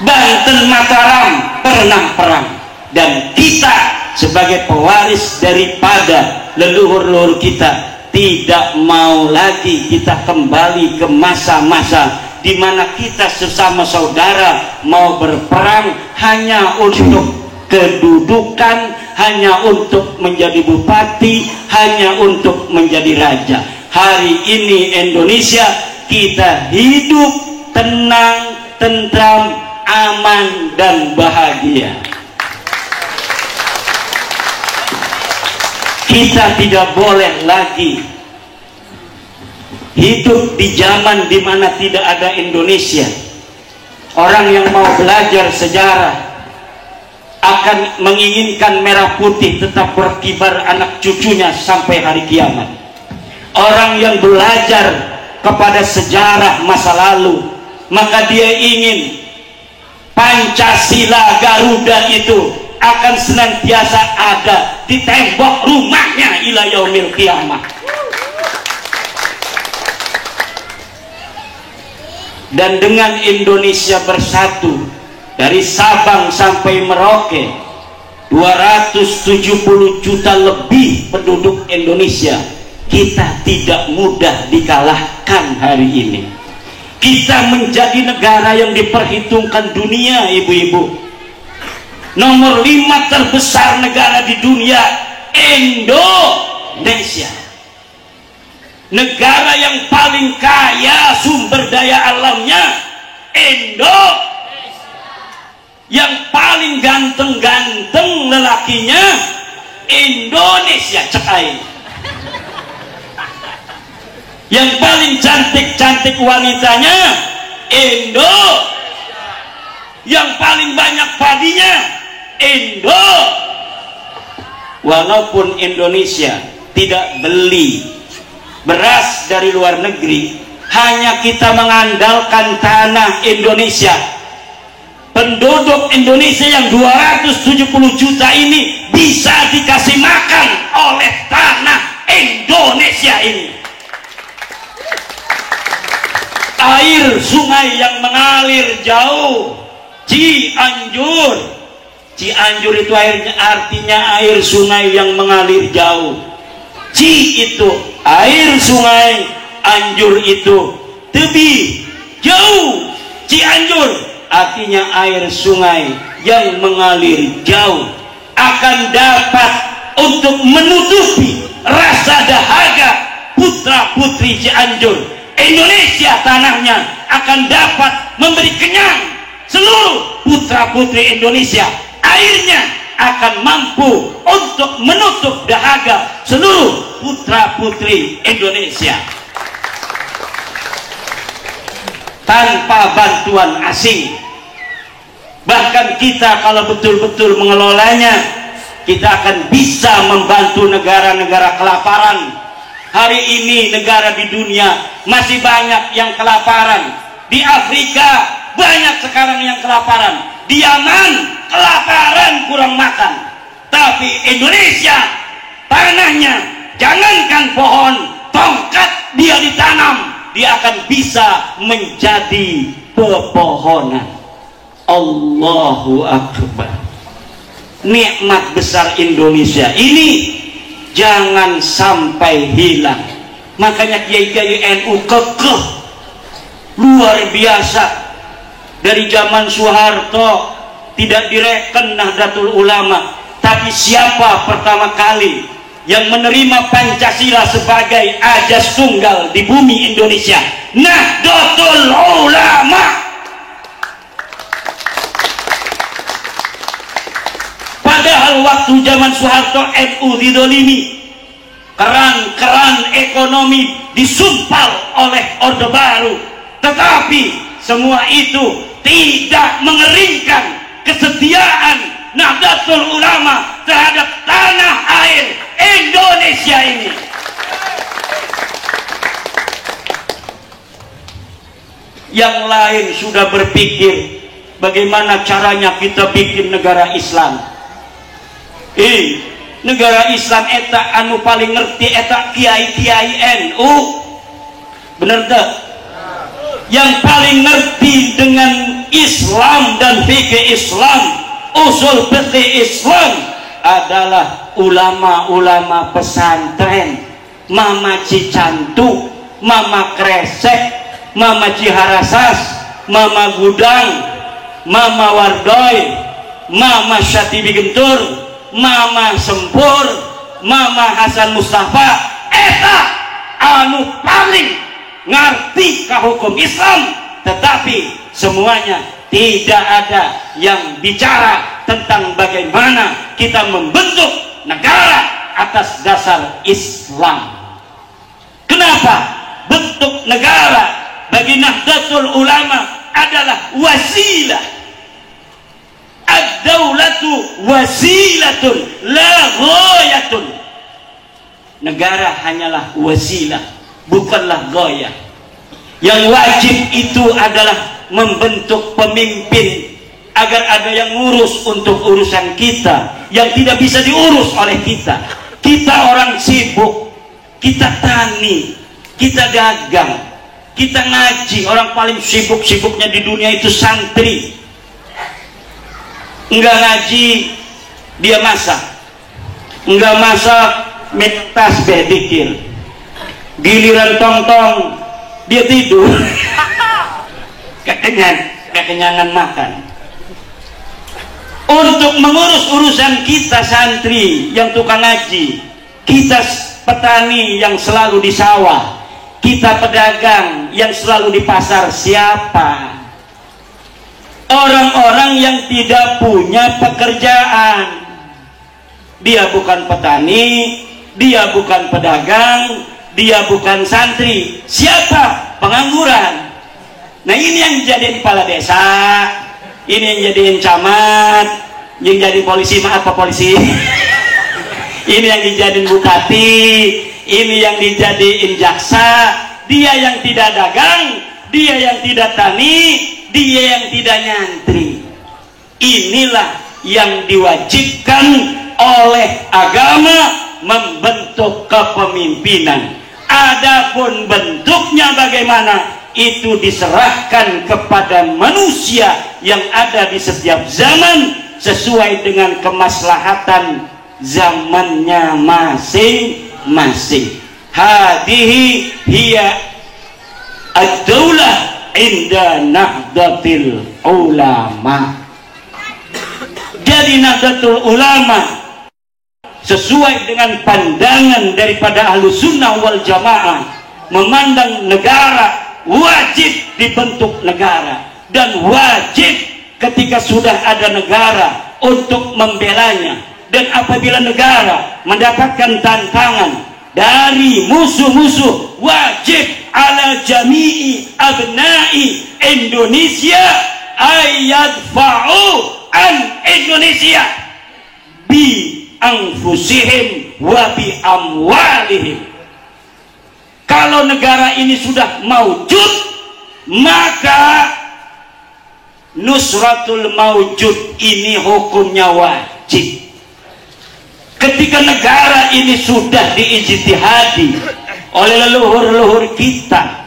Banten Mataram pernah perang. Dan kita sebagai pewaris daripada leluhur-leluhur kita tidak mau lagi kita kembali ke masa-masa di mana kita sesama saudara mau berperang hanya untuk kedudukan, hanya untuk menjadi bupati, hanya untuk menjadi raja. Hari ini Indonesia kita hidup tenang, tentram, aman dan bahagia. Kita tidak boleh lagi hidup di zaman di mana tidak ada Indonesia. Orang yang mau belajar sejarah akan menginginkan merah putih tetap berkibar anak cucunya sampai hari kiamat. Orang yang belajar kepada sejarah masa lalu, maka dia ingin Pancasila Garuda itu akan senantiasa ada di tembok rumahnya ila yaumil qiyamah. Dan dengan Indonesia bersatu dari Sabang sampai Merauke, 270 juta lebih penduduk Indonesia, kita tidak mudah dikalahkan hari ini. Kita menjadi negara yang diperhitungkan dunia, ibu-ibu. Nomor 5 terbesar negara di dunia, Indonesia. Negara yang paling kaya sumber daya alamnya, Indonesia. Yang paling ganteng-ganteng lelakinya, Indonesia. Cekai. Yang paling cantik-cantik wanitanya, Indonesia. Yang paling banyak padinya, Indo. Walaupun Indonesia tidak beli beras dari luar negeri, hanya kita mengandalkan tanah Indonesia. Penduduk Indonesia yang 270 juta ini bisa dikasih makan oleh tanah Indonesia ini. Air sungai yang mengalir jauh, Cianjur. Cianjur itu airnya artinya air sungai yang mengalir jauh. Ci itu air sungai, Anjur itu tebih jauh. Cianjur artinya air sungai yang mengalir jauh akan dapat untuk menutupi rasa dahaga putra putri Cianjur. Indonesia tanahnya akan dapat memberi kenyang seluruh putra putri Indonesia. Airnya akan mampu untuk menutup dahaga seluruh putra putri Indonesia tanpa bantuan asing. Bahkan kita kalau betul-betul mengelolanya, kita akan bisa membantu negara-negara kelaparan. Hari ini negara di dunia masih banyak yang kelaparan. Di Afrika banyak sekarang yang kelaparan. Di Yaman kelaparan, kurang makan. Tapi Indonesia tanahnya, jangankan pohon, tongkat dia ditanam, dia akan bisa menjadi pepohonan. Allahu Akbar. Nikmat besar Indonesia ini jangan sampai hilang. Makanya kiai-kiai NU kekeh luar biasa. Dari zaman Soeharto tidak direken Nahdlatul Ulama, tapi siapa pertama kali yang menerima Pancasila sebagai ajas tunggal di bumi Indonesia? Nahdlatul Ulama. Padahal waktu zaman Soeharto NU didolimi, keran-keran ekonomi disumpal oleh Orde Baru, tetapi semua itu tidak mengeringkan kesetiaan Nahdlatul Ulama terhadap tanah air Indonesia ini. Yang lain sudah berpikir bagaimana caranya kita bikin negara Islam. Negara Islam eta anu paling ngerti eta kiai-kiai NU. Bener tak? Yang paling ngerti dengan Islam dan fikih Islam, usul fikih Islam adalah ulama-ulama pesantren, Mama Cicantu, Mama Kresek, Mama Ciharasas, Mama Gudang, Mama Wardoy, Mama Syatibi Gentur, Mama Sempur, Mama Hasan Mustafa. Eta anu paling ngerti ka hukum Islam, tetapi semuanya tidak ada yang bicara tentang bagaimana kita membentuk negara atas dasar Islam. Kenapa? Bentuk negara bagi Nahdlatul Ulama adalah wasilah. Ad-daulatu wasilatun la ghayatun. Negara hanyalah wasilah, bukanlah ghayah. Yang wajib itu adalah membentuk pemimpin agar ada yang ngurus untuk urusan kita yang tidak bisa diurus oleh kita. Kita orang sibuk, kita tani, kita dagang, kita ngaji. Orang paling sibuk-sibuknya di dunia itu santri. Enggak ngaji, dia masak. Enggak masak, mintas bedikir. Giliran tong-tong, dia tidur. Kekenyangan makan. Untuk mengurus urusan kita santri yang tukang ngaji, kita petani yang selalu di sawah, kita pedagang yang selalu di pasar, siapa? Orang-orang yang tidak punya pekerjaan. Dia bukan petani, dia bukan pedagang, dia bukan santri. Siapa? Pengangguran. Nah, ini yang jadi kepala desa, ini yang jadiin camat, yang jadi polisi, maaf Pak polisi. Ini yang dijadiin bupati, ini yang dijadiin jaksa. Dia yang tidak dagang, dia yang tidak tani, dia yang tidak nyantri. Inilah yang diwajibkan oleh agama, membentuk kepemimpinan. Adapun bentuknya bagaimana, itu diserahkan kepada manusia yang ada di setiap zaman sesuai dengan kemaslahatan zamannya masing-masing. Hadihi hiya ad-daulah inda Nahdlatul Ulama. Jadi Nahdlatul Ulama sesuai dengan pandangan daripada Ahlus Sunnah wal Jamaah, memandang negara wajib dibentuk negara, dan wajib ketika sudah ada negara untuk membelanya. Dan apabila negara mendapatkan tantangan dari musuh-musuh, wajib ala jami'i abna'i Indonesia ayadfa'u an Indonesia bi anfusihim wa bi amwalihim. Kalau negara ini sudah maujud, maka nusratul maujud ini hukumnya wajib. Ketika negara ini sudah diijtihadi oleh leluhur-leluhur kita,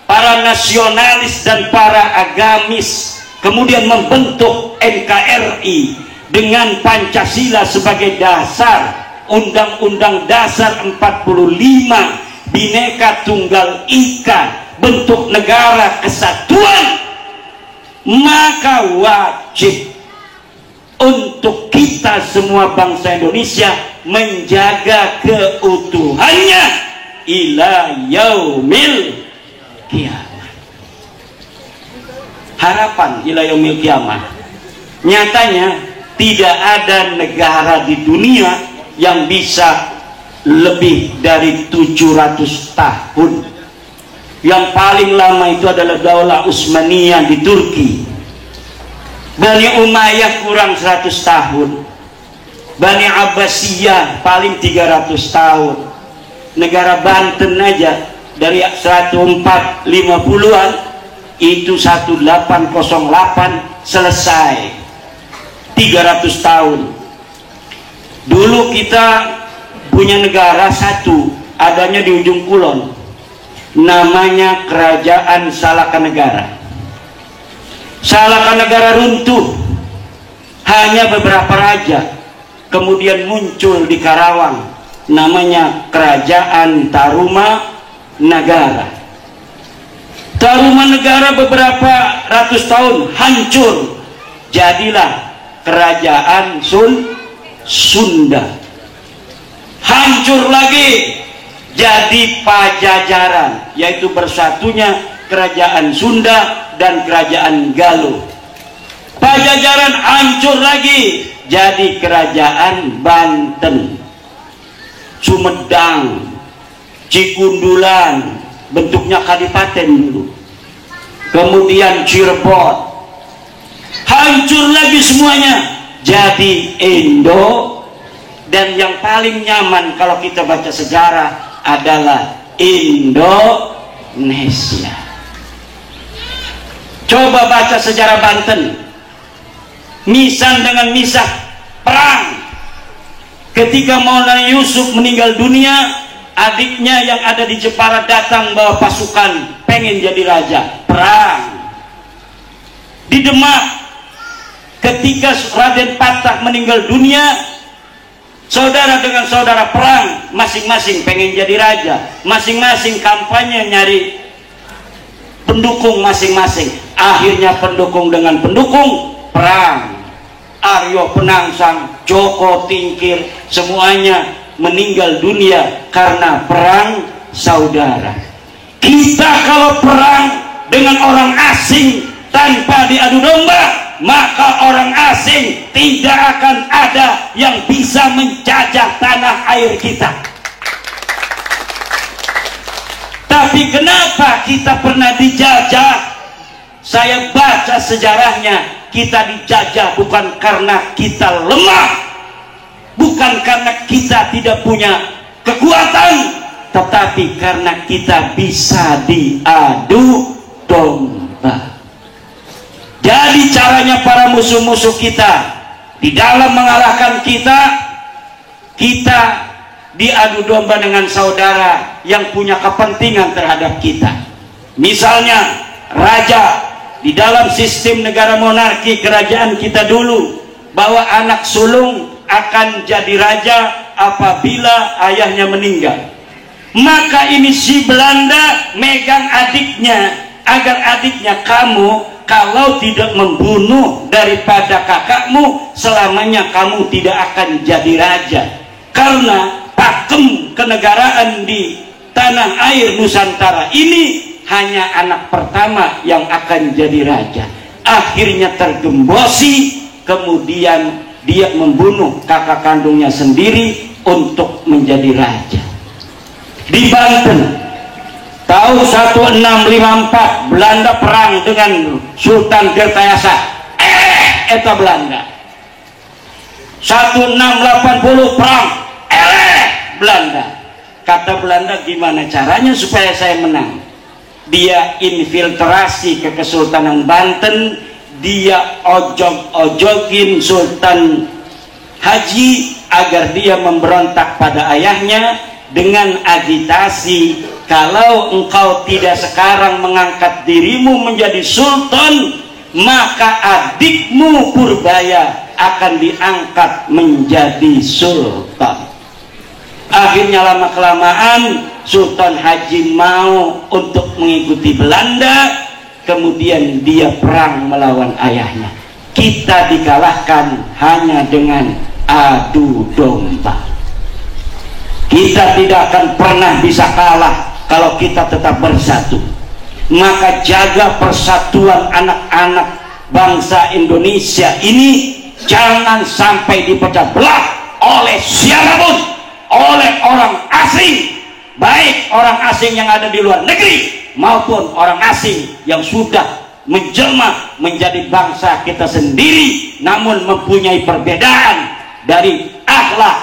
para nasionalis dan para agamis, kemudian membentuk NKRI dengan Pancasila sebagai dasar, Undang-Undang Dasar 45, Bhinneka Tunggal Ika, bentuk negara kesatuan, maka wajib untuk kita semua bangsa Indonesia menjaga keutuhannya ila yaumil kiamat. Harapan ila yaumil kiamat. Nyatanya tidak ada negara di dunia yang bisa lebih dari 700 tahun. Yang paling lama itu adalah Daulah Utsmaniyah di Turki. Bani Umayyah kurang 100 tahun. Bani Abbasiyah paling 300 tahun. Negara Banten aja dari 1450-an itu 1808 selesai. 300 tahun. Dulu kita punya negara satu, adanya di ujung kulon, namanya Kerajaan Salakanegara. Salakanegara runtuh, hanya beberapa raja. Kemudian muncul di Karawang, namanya Kerajaan Tarumanagara. Tarumanagara beberapa ratus tahun hancur, jadilah Kerajaan Sunda. Hancur lagi, jadi Pajajaran, yaitu bersatunya Kerajaan Sunda dan Kerajaan Galuh. Pajajaran hancur lagi, jadi Kerajaan Banten. Sumedang, Cikundulan, bentuknya kadipaten dulu. Kemudian Cirebon, hancur lagi semuanya, jadi Indo. Dan yang paling nyaman kalau kita baca sejarah adalah Indonesia. Coba baca sejarah Banten, Misan dengan Misah perang. Ketika Maulana Yusuf meninggal dunia, adiknya yang ada di Jepara datang bawa pasukan pengen jadi raja, perang. Di Demak, ketika Raden Patah meninggal dunia, saudara dengan saudara perang, masing-masing pengen jadi raja, masing-masing kampanye nyari pendukung masing-masing. Akhirnya pendukung dengan pendukung perang. Aryo Penangsang, Joko Tingkir, semuanya meninggal dunia karena perang saudara. Kita kalau perang dengan orang asing tanpa diadu domba, maka orang asing tidak akan ada yang bisa menjajah tanah air kita. Tapi kenapa kita pernah dijajah? Saya baca sejarahnya, kita dijajah bukan karena kita lemah, bukan karena kita tidak punya kekuatan, tetapi karena kita bisa diadu domba. Jadi caranya para musuh-musuh kita di dalam mengalahkan kita, kita diadu domba dengan saudara yang punya kepentingan terhadap kita. Misalnya raja, di dalam sistem negara monarki kerajaan kita dulu, bahwa anak sulung akan jadi raja apabila ayahnya meninggal. Maka ini si Belanda megang adiknya, agar adiknya, kamu kalau tidak membunuh daripada kakakmu, selamanya kamu tidak akan jadi raja. Karena pakem kenegaraan di tanah air Nusantara ini hanya anak pertama yang akan jadi raja. Akhirnya tergembosi, kemudian dia membunuh kakak kandungnya sendiri untuk menjadi raja. Di Banten tahun 1654 Belanda perang dengan Sultan Tirtayasa. Eta Belanda. 1680 perang. Belanda. Kata Belanda, gimana caranya supaya saya menang? Dia infiltrasi ke Kesultanan Banten, dia ojok-ojokin Sultan Haji agar dia memberontak pada ayahnya dengan agitasi, kalau engkau tidak sekarang mengangkat dirimu menjadi sultan, maka adikmu Purbaya akan diangkat menjadi sultan. Akhirnya lama-kelamaan Sultan Haji mau untuk mengikuti Belanda, kemudian dia perang melawan ayahnya. Kita dikalahkan hanya dengan adu domba. Kita tidak akan pernah bisa kalah kalau kita tetap bersatu. Maka jaga persatuan anak-anak bangsa Indonesia ini, jangan sampai dipecah belah oleh siapapun. oleh orang asing, baik orang asing yang ada di luar negeri maupun orang asing yang sudah menjelma menjadi bangsa kita sendiri, namun mempunyai perbedaan dari akhlak,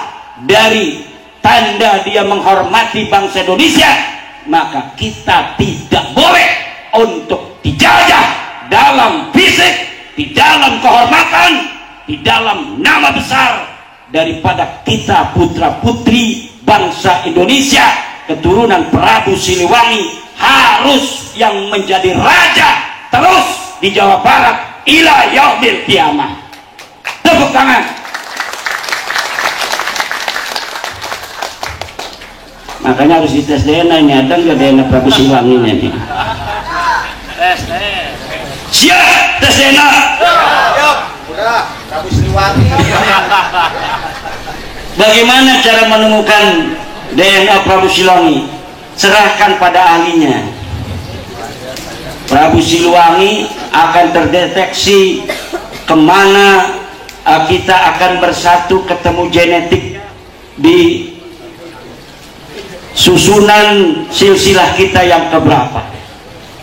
dari tanda dia menghormati bangsa Indonesia, maka kita tidak boleh untuk dijajah dalam fisik, di dalam kehormatan, di dalam nama besar daripada kita putra putri bangsa Indonesia keturunan Prabu Siliwangi harus yang menjadi raja terus di Jawa Barat ila yaumil kiamah. Tepuk tangan. Makanya harus dites DNA, ini ada nggak DNA Prabu Siliwangi ini? Siap tes DNA. Udah, Prabu Siliwangi. Bagaimana cara menemukan DNA Prabu Siliwangi? Serahkan pada ahlinya. Prabu Siliwangi akan terdeteksi kemana kita akan bersatu, ketemu genetik di susunan silsilah kita yang keberapa.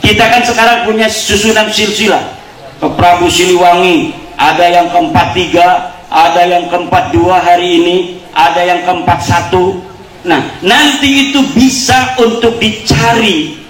Kita kan sekarang punya susunan silsilah. Ke Prabu Siliwangi ada yang ke-43, ada yang ke-42 hari ini, ada yang ke-41. Nah, nanti itu bisa untuk dicari.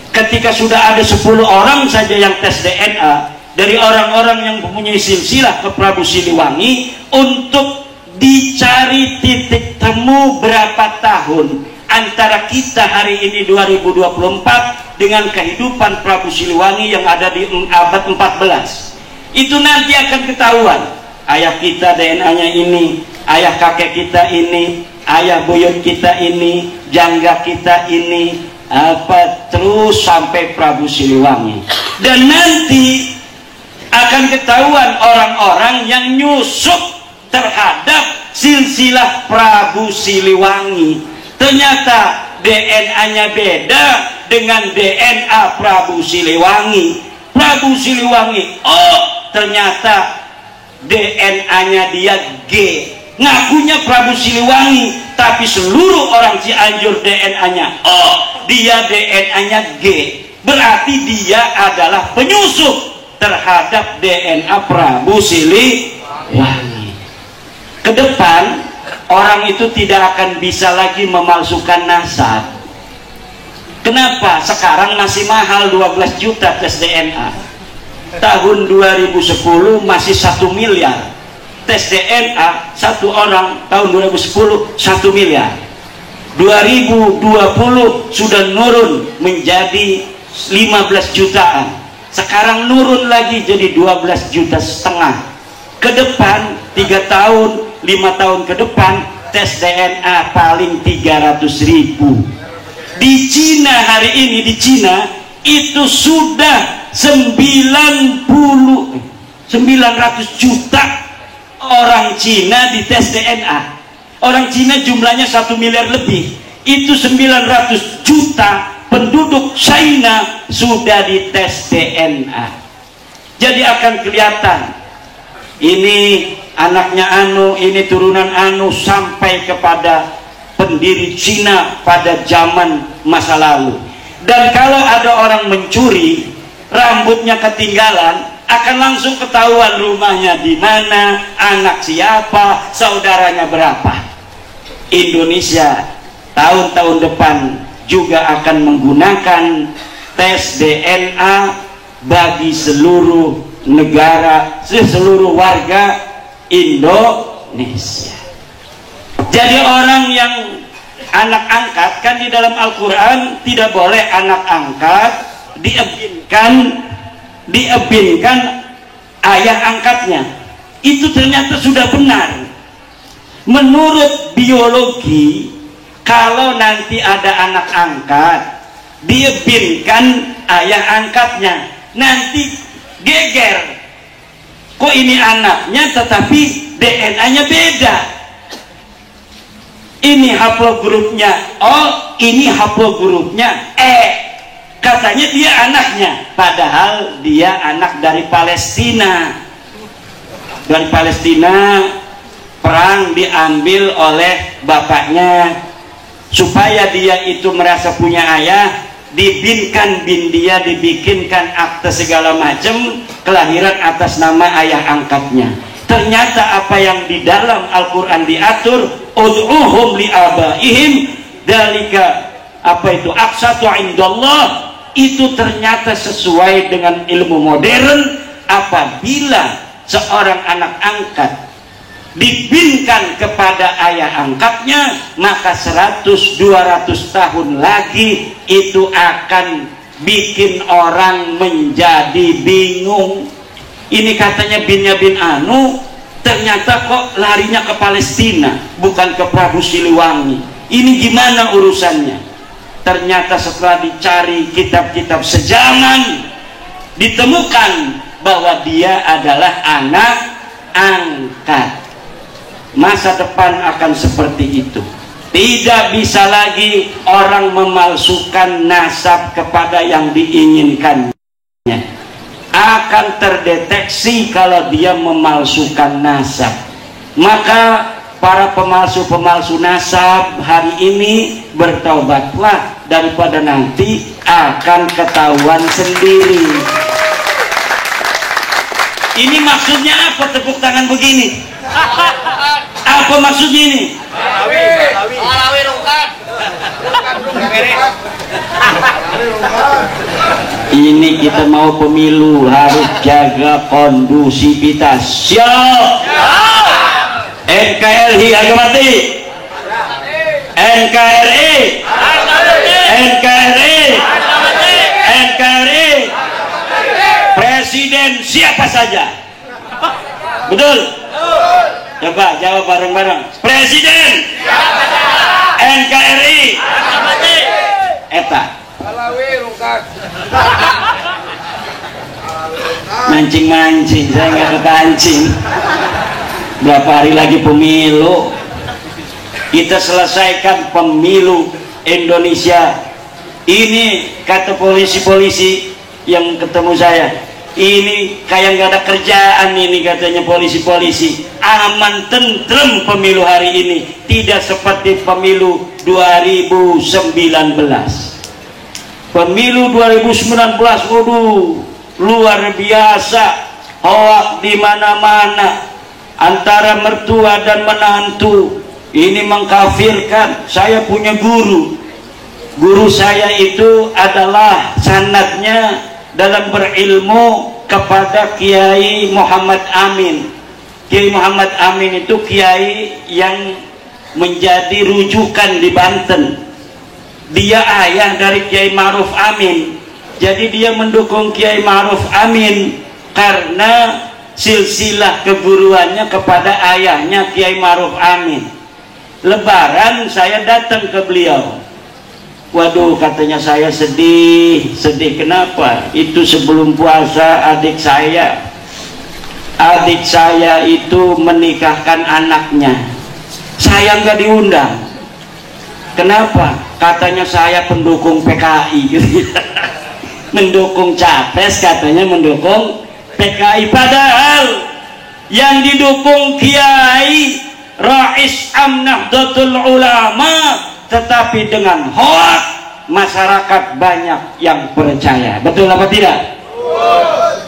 Ketika sudah ada 10 orang saja yang tes DNA dari orang-orang yang mempunyai silsilah ke Prabu Siliwangi, untuk dicari titik temu berapa tahun antara kita hari ini 2024 dengan kehidupan Prabu Siliwangi yang ada di abad 14. Itu nanti akan ketahuan. Ayah kita DNA-nya ini, ayah kakek kita ini, ayah buyut kita ini, jangga kita ini, apa terus sampai Prabu Siliwangi. Dan nanti akan ketahuan orang-orang yang nyusup terhadap silsilah Prabu Siliwangi. Ternyata DNA-nya beda dengan DNA Prabu Siliwangi. Prabu Siliwangi, oh ternyata DNA-nya dia G. Ngakunya Prabu Siliwangi, tapi seluruh orang Cianjur DNA-nya oh, dia DNA-nya G. Berarti dia adalah penyusup terhadap DNA Prabu Siliwangi. Ke depan orang itu tidak akan bisa lagi memalsukan nasab. Kenapa? Sekarang masih mahal 12 juta tes DNA. Tahun 2010 masih 1 miliar. Tes DNA satu orang tahun 2010 1 miliar. 2020 sudah nurun menjadi 15 jutaan. Sekarang nurun lagi jadi 12 juta setengah. Ke depan 3 tahun 5 tahun ke depan tes DNA paling 300.000. Di Cina hari ini, di Cina itu sudah 900 juta orang Cina di tes DNA. Orang Cina jumlahnya 1 miliar lebih. Itu 900 juta penduduk China sudah di tes DNA. Jadi akan kelihatan ini anaknya anu, ini turunan anu, sampai kepada pendiri Cina pada zaman masa lalu. Dan kalau ada orang mencuri, rambutnya ketinggalan, akan langsung ketahuan rumahnya di mana, anak siapa, saudaranya berapa. Indonesia tahun-tahun depan juga akan menggunakan tes DNA bagi seluruh negara, seluruh warga Indonesia. Jadi orang yang anak angkat, kan di dalam Al-Quran tidak boleh anak angkat diebinkan ayah angkatnya. Itu ternyata sudah benar. Menurut biologi, kalau nanti ada anak angkat diebinkan ayah angkatnya, nanti geger. Kok ini anaknya tetapi DNA-nya beda. Ini haplogrupnya O, ini haplogrupnya E. Katanya dia anaknya, padahal dia anak dari Palestina. Dari Palestina perang diambil oleh bapaknya, supaya dia itu merasa punya ayah, dibinkan bin dia, dibikinkan akte segala macam kelahiran atas nama ayah angkatnya. Ternyata apa yang di dalam Al-Quran diatur, ud'uhum li'abaihim dalika, apa itu, aqsatu indallah, itu ternyata sesuai dengan ilmu modern. Apabila seorang anak angkat dibinkan kepada ayah angkatnya, maka 100-200 tahun lagi itu akan bikin orang menjadi bingung. Ini katanya binnya bin Anu, ternyata kok larinya ke Palestina, bukan ke Prabu Siliwangi. Ini gimana urusannya? Ternyata setelah dicari kitab-kitab sejaman, ditemukan bahwa dia adalah anak angkat. Masa depan akan seperti itu. Tidak bisa lagi orang memalsukan nasab kepada yang diinginkannya. Akan terdeteksi kalau dia memalsukan nasab. Maka para pemalsu-pemalsu nasab hari ini bertaubatlah, daripada nanti akan ketahuan sendiri. Ini maksudnya apa tepuk tangan begini? Apa maksudnya ini? Malawi rungkat. Ini kita mau pemilu, harus jaga kondusivitas. Siap. NKRI harga mati. NKRI. NKRI. NKRI. Presiden siapa saja? Betul? Coba jawab bareng-bareng. Presiden siapa saja? NKRI. Eta. Mancing-mancing, saya nggak kepancing. Berapa hari lagi pemilu? Kita selesaikan pemilu Indonesia. Ini kata polisi-polisi yang ketemu saya, ini kayak nggak ada kerjaan ini katanya polisi-polisi. Aman tentrem pemilu hari ini, tidak seperti pemilu 2019. Pemilu 2019, waduh, luar biasa, hoak di mana-mana, antara mertua dan menantu. Ini mengkafirkan. Saya punya guru saya itu adalah sanadnya dalam berilmu kepada Kiai Muhammad Amin. Kiai Muhammad Amin itu kiai yang menjadi rujukan di Banten. Dia ayah dari Kiai Ma'ruf Amin. Jadi dia mendukung Kiai Ma'ruf Amin karena silsilah keguruannya kepada ayahnya Kiai Ma'ruf Amin. Lebaran saya datang ke beliau. Waduh, katanya saya sedih. Kenapa? Itu sebelum puasa adik saya itu menikahkan anaknya. Saya nggak diundang. Kenapa? Katanya saya pendukung PKI. Mendukung capres, katanya mendukung PKI. Padahal yang didukung Kiai Rais Nahdlatul Ulama, tetapi dengan hoak masyarakat banyak yang percaya. Betul apa tidak?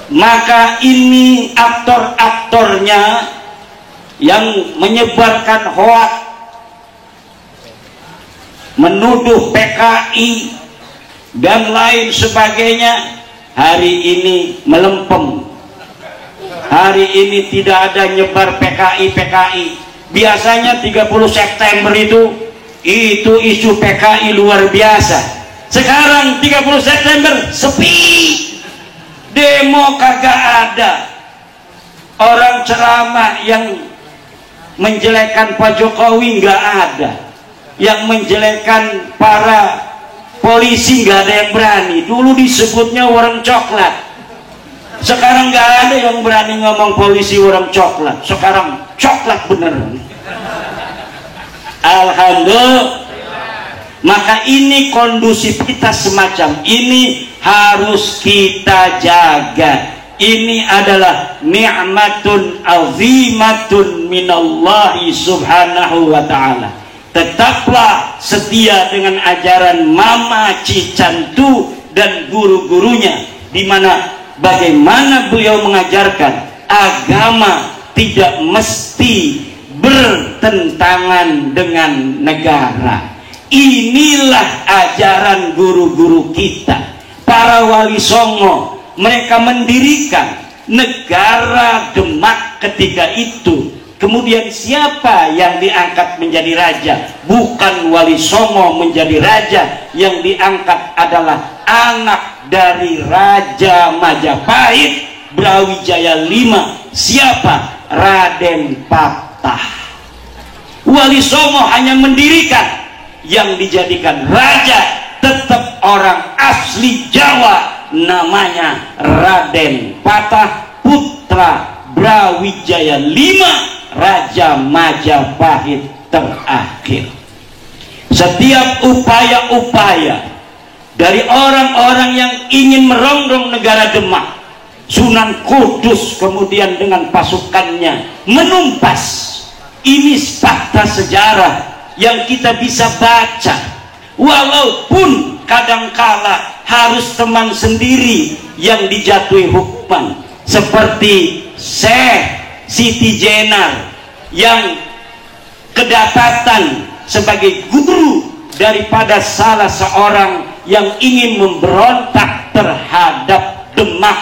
Maka ini aktor-aktornya yang menyebarkan hoak, menuduh PKI dan lain sebagainya, hari ini melempem. Hari ini tidak ada nyebar PKI. Biasanya 30 September itu isu PKI luar biasa. Sekarang 30 September sepi, demo kagak ada. Orang ceramah yang menjelekkan Pak Jokowi nggak ada, yang menjelekkan para polisi nggak ada yang berani. Dulu disebutnya orang coklat, sekarang nggak ada yang berani ngomong polisi orang coklat. Sekarang coklat beneran. Alhamdulillah. Maka ini kondusivitas semacam ini harus kita jaga. ini adalah ni'matun azimatun minallahi subhanahu wa ta'ala. Tetaplah setia dengan ajaran Mama Cicantu dan guru-gurunya, di mana bagaimana beliau mengajarkan agama tidak mesti bertentangan dengan negara. Inilah ajaran guru-guru kita, para wali songo. Mereka mendirikan negara Demak ketika itu. Kemudian siapa yang diangkat menjadi raja? Bukan Wali Songo menjadi raja. Yang diangkat adalah anak dari Raja Majapahit Brawijaya V. Siapa? Raden Patah. Wali Songo hanya mendirikan, yang dijadikan raja tetap orang asli Jawa, namanya Raden Patah, putra Brawijaya V, Raja Majapahit terakhir. Setiap upaya-upaya dari orang-orang yang ingin merongrong negara Demak, Sunan Kudus kemudian dengan pasukannya menumpas. Ini fakta sejarah yang kita bisa baca. Walaupun kadangkala harus teman sendiri yang dijatuhi hukuman, seperti Syekh Siti Jenar yang kedapatan sebagai guru daripada salah seorang yang ingin memberontak terhadap Demak,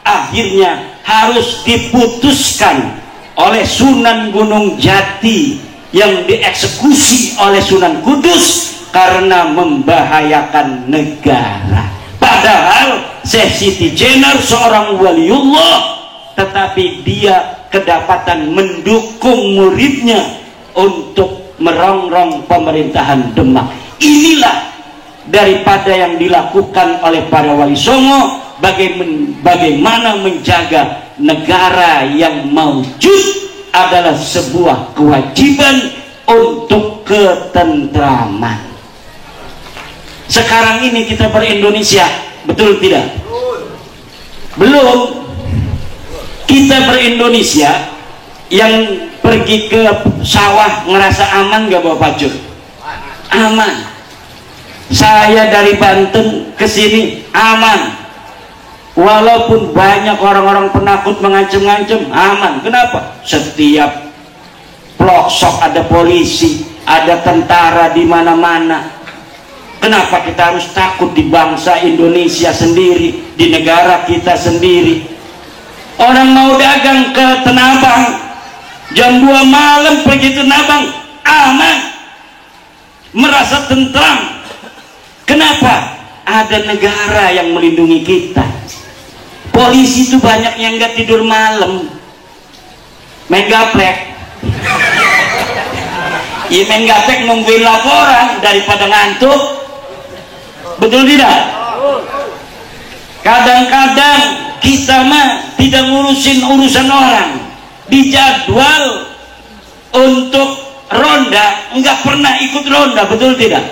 akhirnya harus diputuskan oleh Sunan Gunung Jati yang dieksekusi oleh Sunan Kudus karena membahayakan negara. Padahal Syekh Siti Jenar seorang waliullah, tetapi dia kedapatan mendukung muridnya untuk merongrong pemerintahan Demak. Inilah daripada yang dilakukan oleh para wali songo, bagaimana menjaga negara yang maujud adalah sebuah kewajiban untuk ketentraman. Sekarang ini kita ber-Indonesia, betul tidak? Belum. Kita ber-Indonesia yang pergi ke sawah ngerasa aman gak Bapak Jur? Aman. Saya dari Banten ke sini aman. Walaupun banyak orang-orang penakut mengancam-ngancam, aman. Kenapa? Setiap pelosok ada polisi, ada tentara di mana-mana. Kenapa kita harus takut di bangsa Indonesia sendiri, di negara kita sendiri? Orang mau dagang ke Tanah Abang, jam 2 malam pergi ke Tanah Abang, aman, merasa tentram. Kenapa? Ada negara yang melindungi kita. Polisi itu banyak yang nggak tidur malam, main gaplek. Ya main gaplek nungguin laporan daripada ngantuk. Betul tidak? Kadang-kadang kita mah tidak ngurusin urusan orang. Dijadwal untuk ronda, nggak pernah ikut ronda. Betul tidak?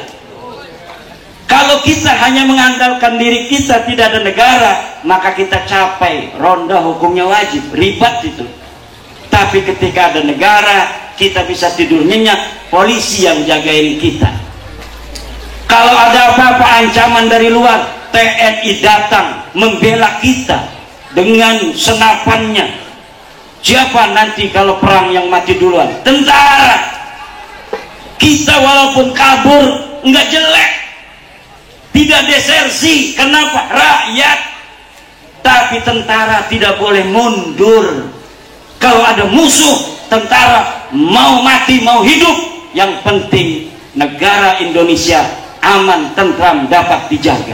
Kalau kita hanya mengandalkan diri kita, tidak ada negara, maka kita capai ronda hukumnya wajib, ribat itu. Tapi ketika ada negara, kita bisa tidur nyenyak, polisi yang jagain kita. Kalau ada apa-apa ancaman dari luar, TNI datang membela kita dengan senapannya. Siapa nanti kalau perang yang mati duluan? Tentara. Kita walaupun kabur nggak jelek, tidak desersi. Kenapa? Rakyat. Tapi tentara tidak boleh mundur. Kalau ada musuh, tentara mau mati mau hidup, yang penting negara Indonesia aman, tentram, dapat dijaga.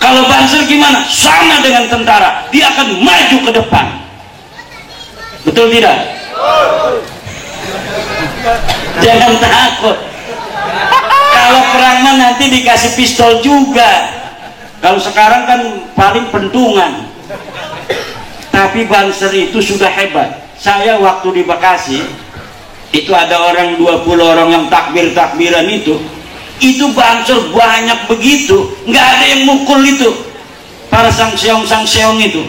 Kalau Banser gimana? Sama dengan tentara, dia akan maju ke depan. Betul tidak? Jangan takut. Kalau perang nanti dikasih pistol juga. Kalau sekarang kan paling pentungan. Tapi Banser itu sudah hebat. Saya waktu di Bekasi, itu ada orang 20 orang yang takbir-takbiran itu Banser banyak begitu, nggak ada yang mukul itu para sangseong itu.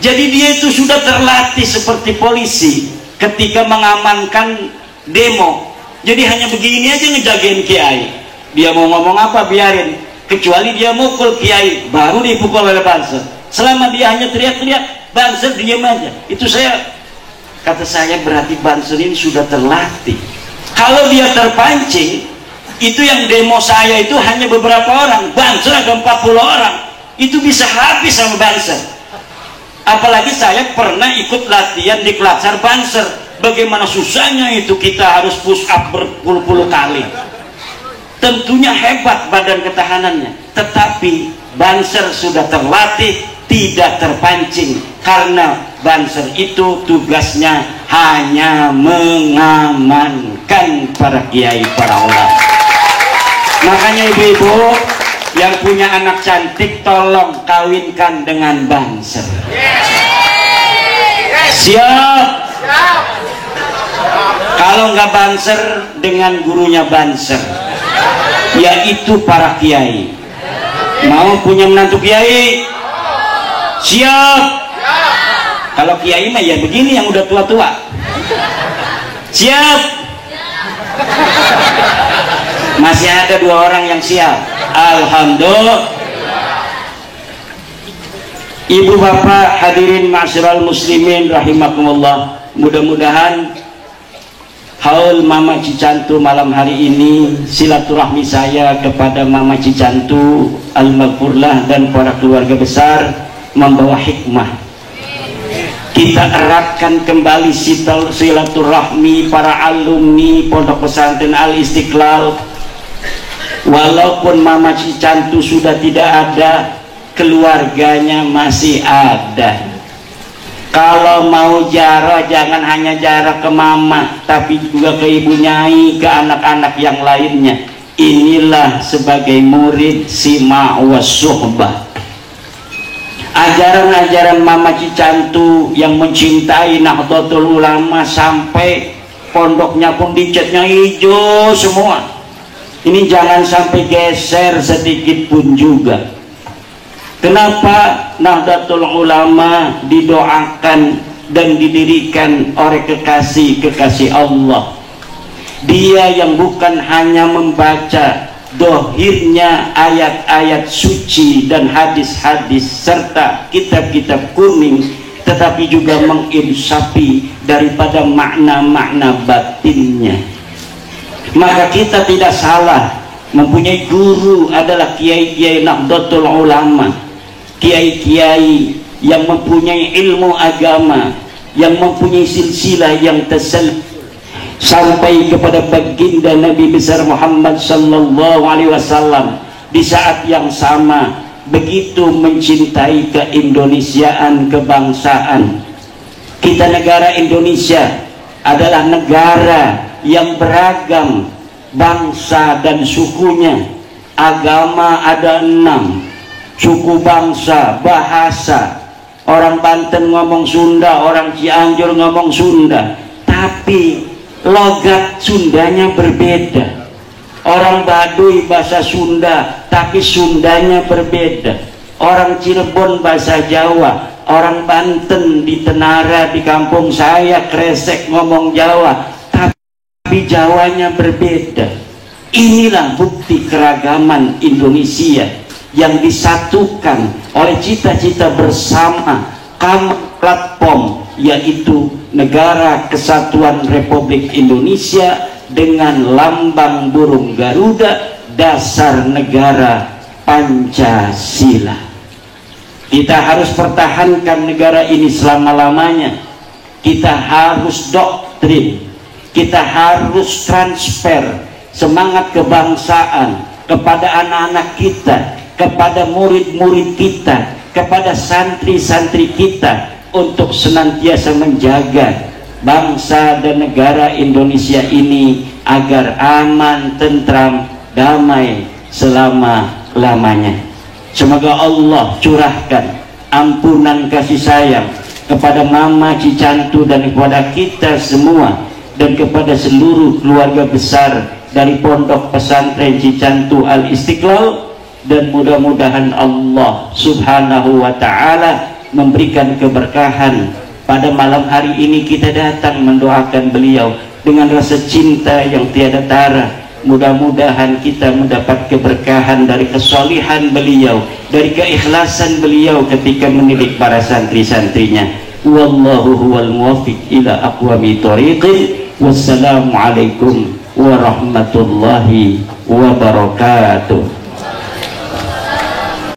Jadi dia itu sudah terlatih seperti polisi ketika mengamankan demo. Jadi hanya begini aja ngejagain kiai. Dia mau ngomong apa biarin, kecuali dia mukul kiai baru dipukul oleh Banser. Selama dia hanya teriak-teriak, Banser diam aja. Itu kata saya berarti Banser ini sudah terlatih. Kalau dia terpancing, itu yang demo saya itu hanya beberapa orang, Banser ada 40 orang, itu bisa habis sama Banser. Apalagi saya pernah ikut latihan di Klatsar Banser. Bagaimana susahnya itu, kita harus push up berpuluh-puluh kali. Tentunya hebat badan ketahanannya, tetapi Banser sudah terlatih, tidak terpancing, karena Banser itu tugasnya hanya mengamankan para kiai, para ulama. Makanya ibu-ibu yang punya anak cantik, tolong kawinkan dengan Banser. Siap? Kalau nggak Banser, dengan gurunya Banser, yaitu para kiai. Mau punya menantu kiai? Siap? Kalau kiai mah ya begini, yang udah tua-tua. Siap? Masih ada 2 orang yang siap. Alhamdulillah. Ibu bapak hadirin ma'asyiral muslimin rahimakumullah, mudah-mudahan haul Mama Cicantu malam hari ini, silaturahmi saya kepada Mama Cicantu al-maghfurlah dan para keluarga besar membawa hikmah. Kita eratkan kembali silaturahmi para alumni Pondok Pesantren Al-Istiqlal. Walaupun Mama Cicantu sudah tidak ada, keluarganya masih ada. Kalau mau jarah, jangan hanya jarah ke mama, tapi juga ke ibu nyai, ke anak-anak yang lainnya. Inilah sebagai murid sima wa suhbah. Ajaran-ajaran Mama Cicantu yang mencintai Nahdlatul Ulama, sampai pondoknya pun dicatnya hijau semua. Ini jangan sampai geser sedikit pun juga. Kenapa Nahdlatul Ulama didoakan dan didirikan oleh kekasih Allah? Dia yang bukan hanya membaca dohirnya ayat-ayat suci dan hadis-hadis serta kitab-kitab kuning, tetapi juga menginsafi daripada makna-makna batinnya. Maka kita tidak salah mempunyai guru adalah kiai-kiai Nahdlatul Ulama, kiai-kiai yang mempunyai ilmu agama, yang mempunyai silsilah yang terselip sampai kepada baginda Nabi besar Muhammad sallallahu alaihi wasallam. Di saat yang sama begitu mencintai keindonesiaan, kebangsaan. Kita negara Indonesia adalah negara yang beragam bangsa dan sukunya. Agama ada 6, suku, bangsa, bahasa. Orang Banten ngomong Sunda, orang Cianjur ngomong Sunda, tapi logat Sundanya berbeda. Orang Baduy bahasa Sunda, tapi Sundanya berbeda. Orang Cirebon bahasa Jawa, orang Banten di Tenara di kampung saya Kresek ngomong Jawa, tapi Jawanya berbeda. Inilah bukti keragaman Indonesia yang disatukan oleh cita-cita bersama platform, yaitu Negara Kesatuan Republik Indonesia dengan lambang burung Garuda, dasar negara Pancasila. Kita harus pertahankan negara ini selama-lamanya. Kita harus doktrin, kita harus transfer semangat kebangsaan kepada anak-anak kita, kepada murid-murid kita, kepada santri-santri kita, untuk senantiasa menjaga bangsa dan negara Indonesia ini agar aman, tentram, damai selama-lamanya. Semoga Allah curahkan ampunan kasih sayang kepada Mama Cicantu dan kepada kita semua, dan kepada seluruh keluarga besar dari Pondok Pesantren Cicantu Al-Istiqlal. Dan mudah-mudahan Allah subhanahu wa ta'ala memberikan keberkahan. Pada malam hari ini kita datang mendoakan beliau dengan rasa cinta yang tiada tara. Mudah-mudahan kita mendapat keberkahan dari kesolihan beliau, dari keikhlasan beliau ketika mendidik para santri-santrinya. Wallahu huwal muwaffiq ila aqwami thoriqin. Wassalamualaikum warahmatullahi wabarakatuh.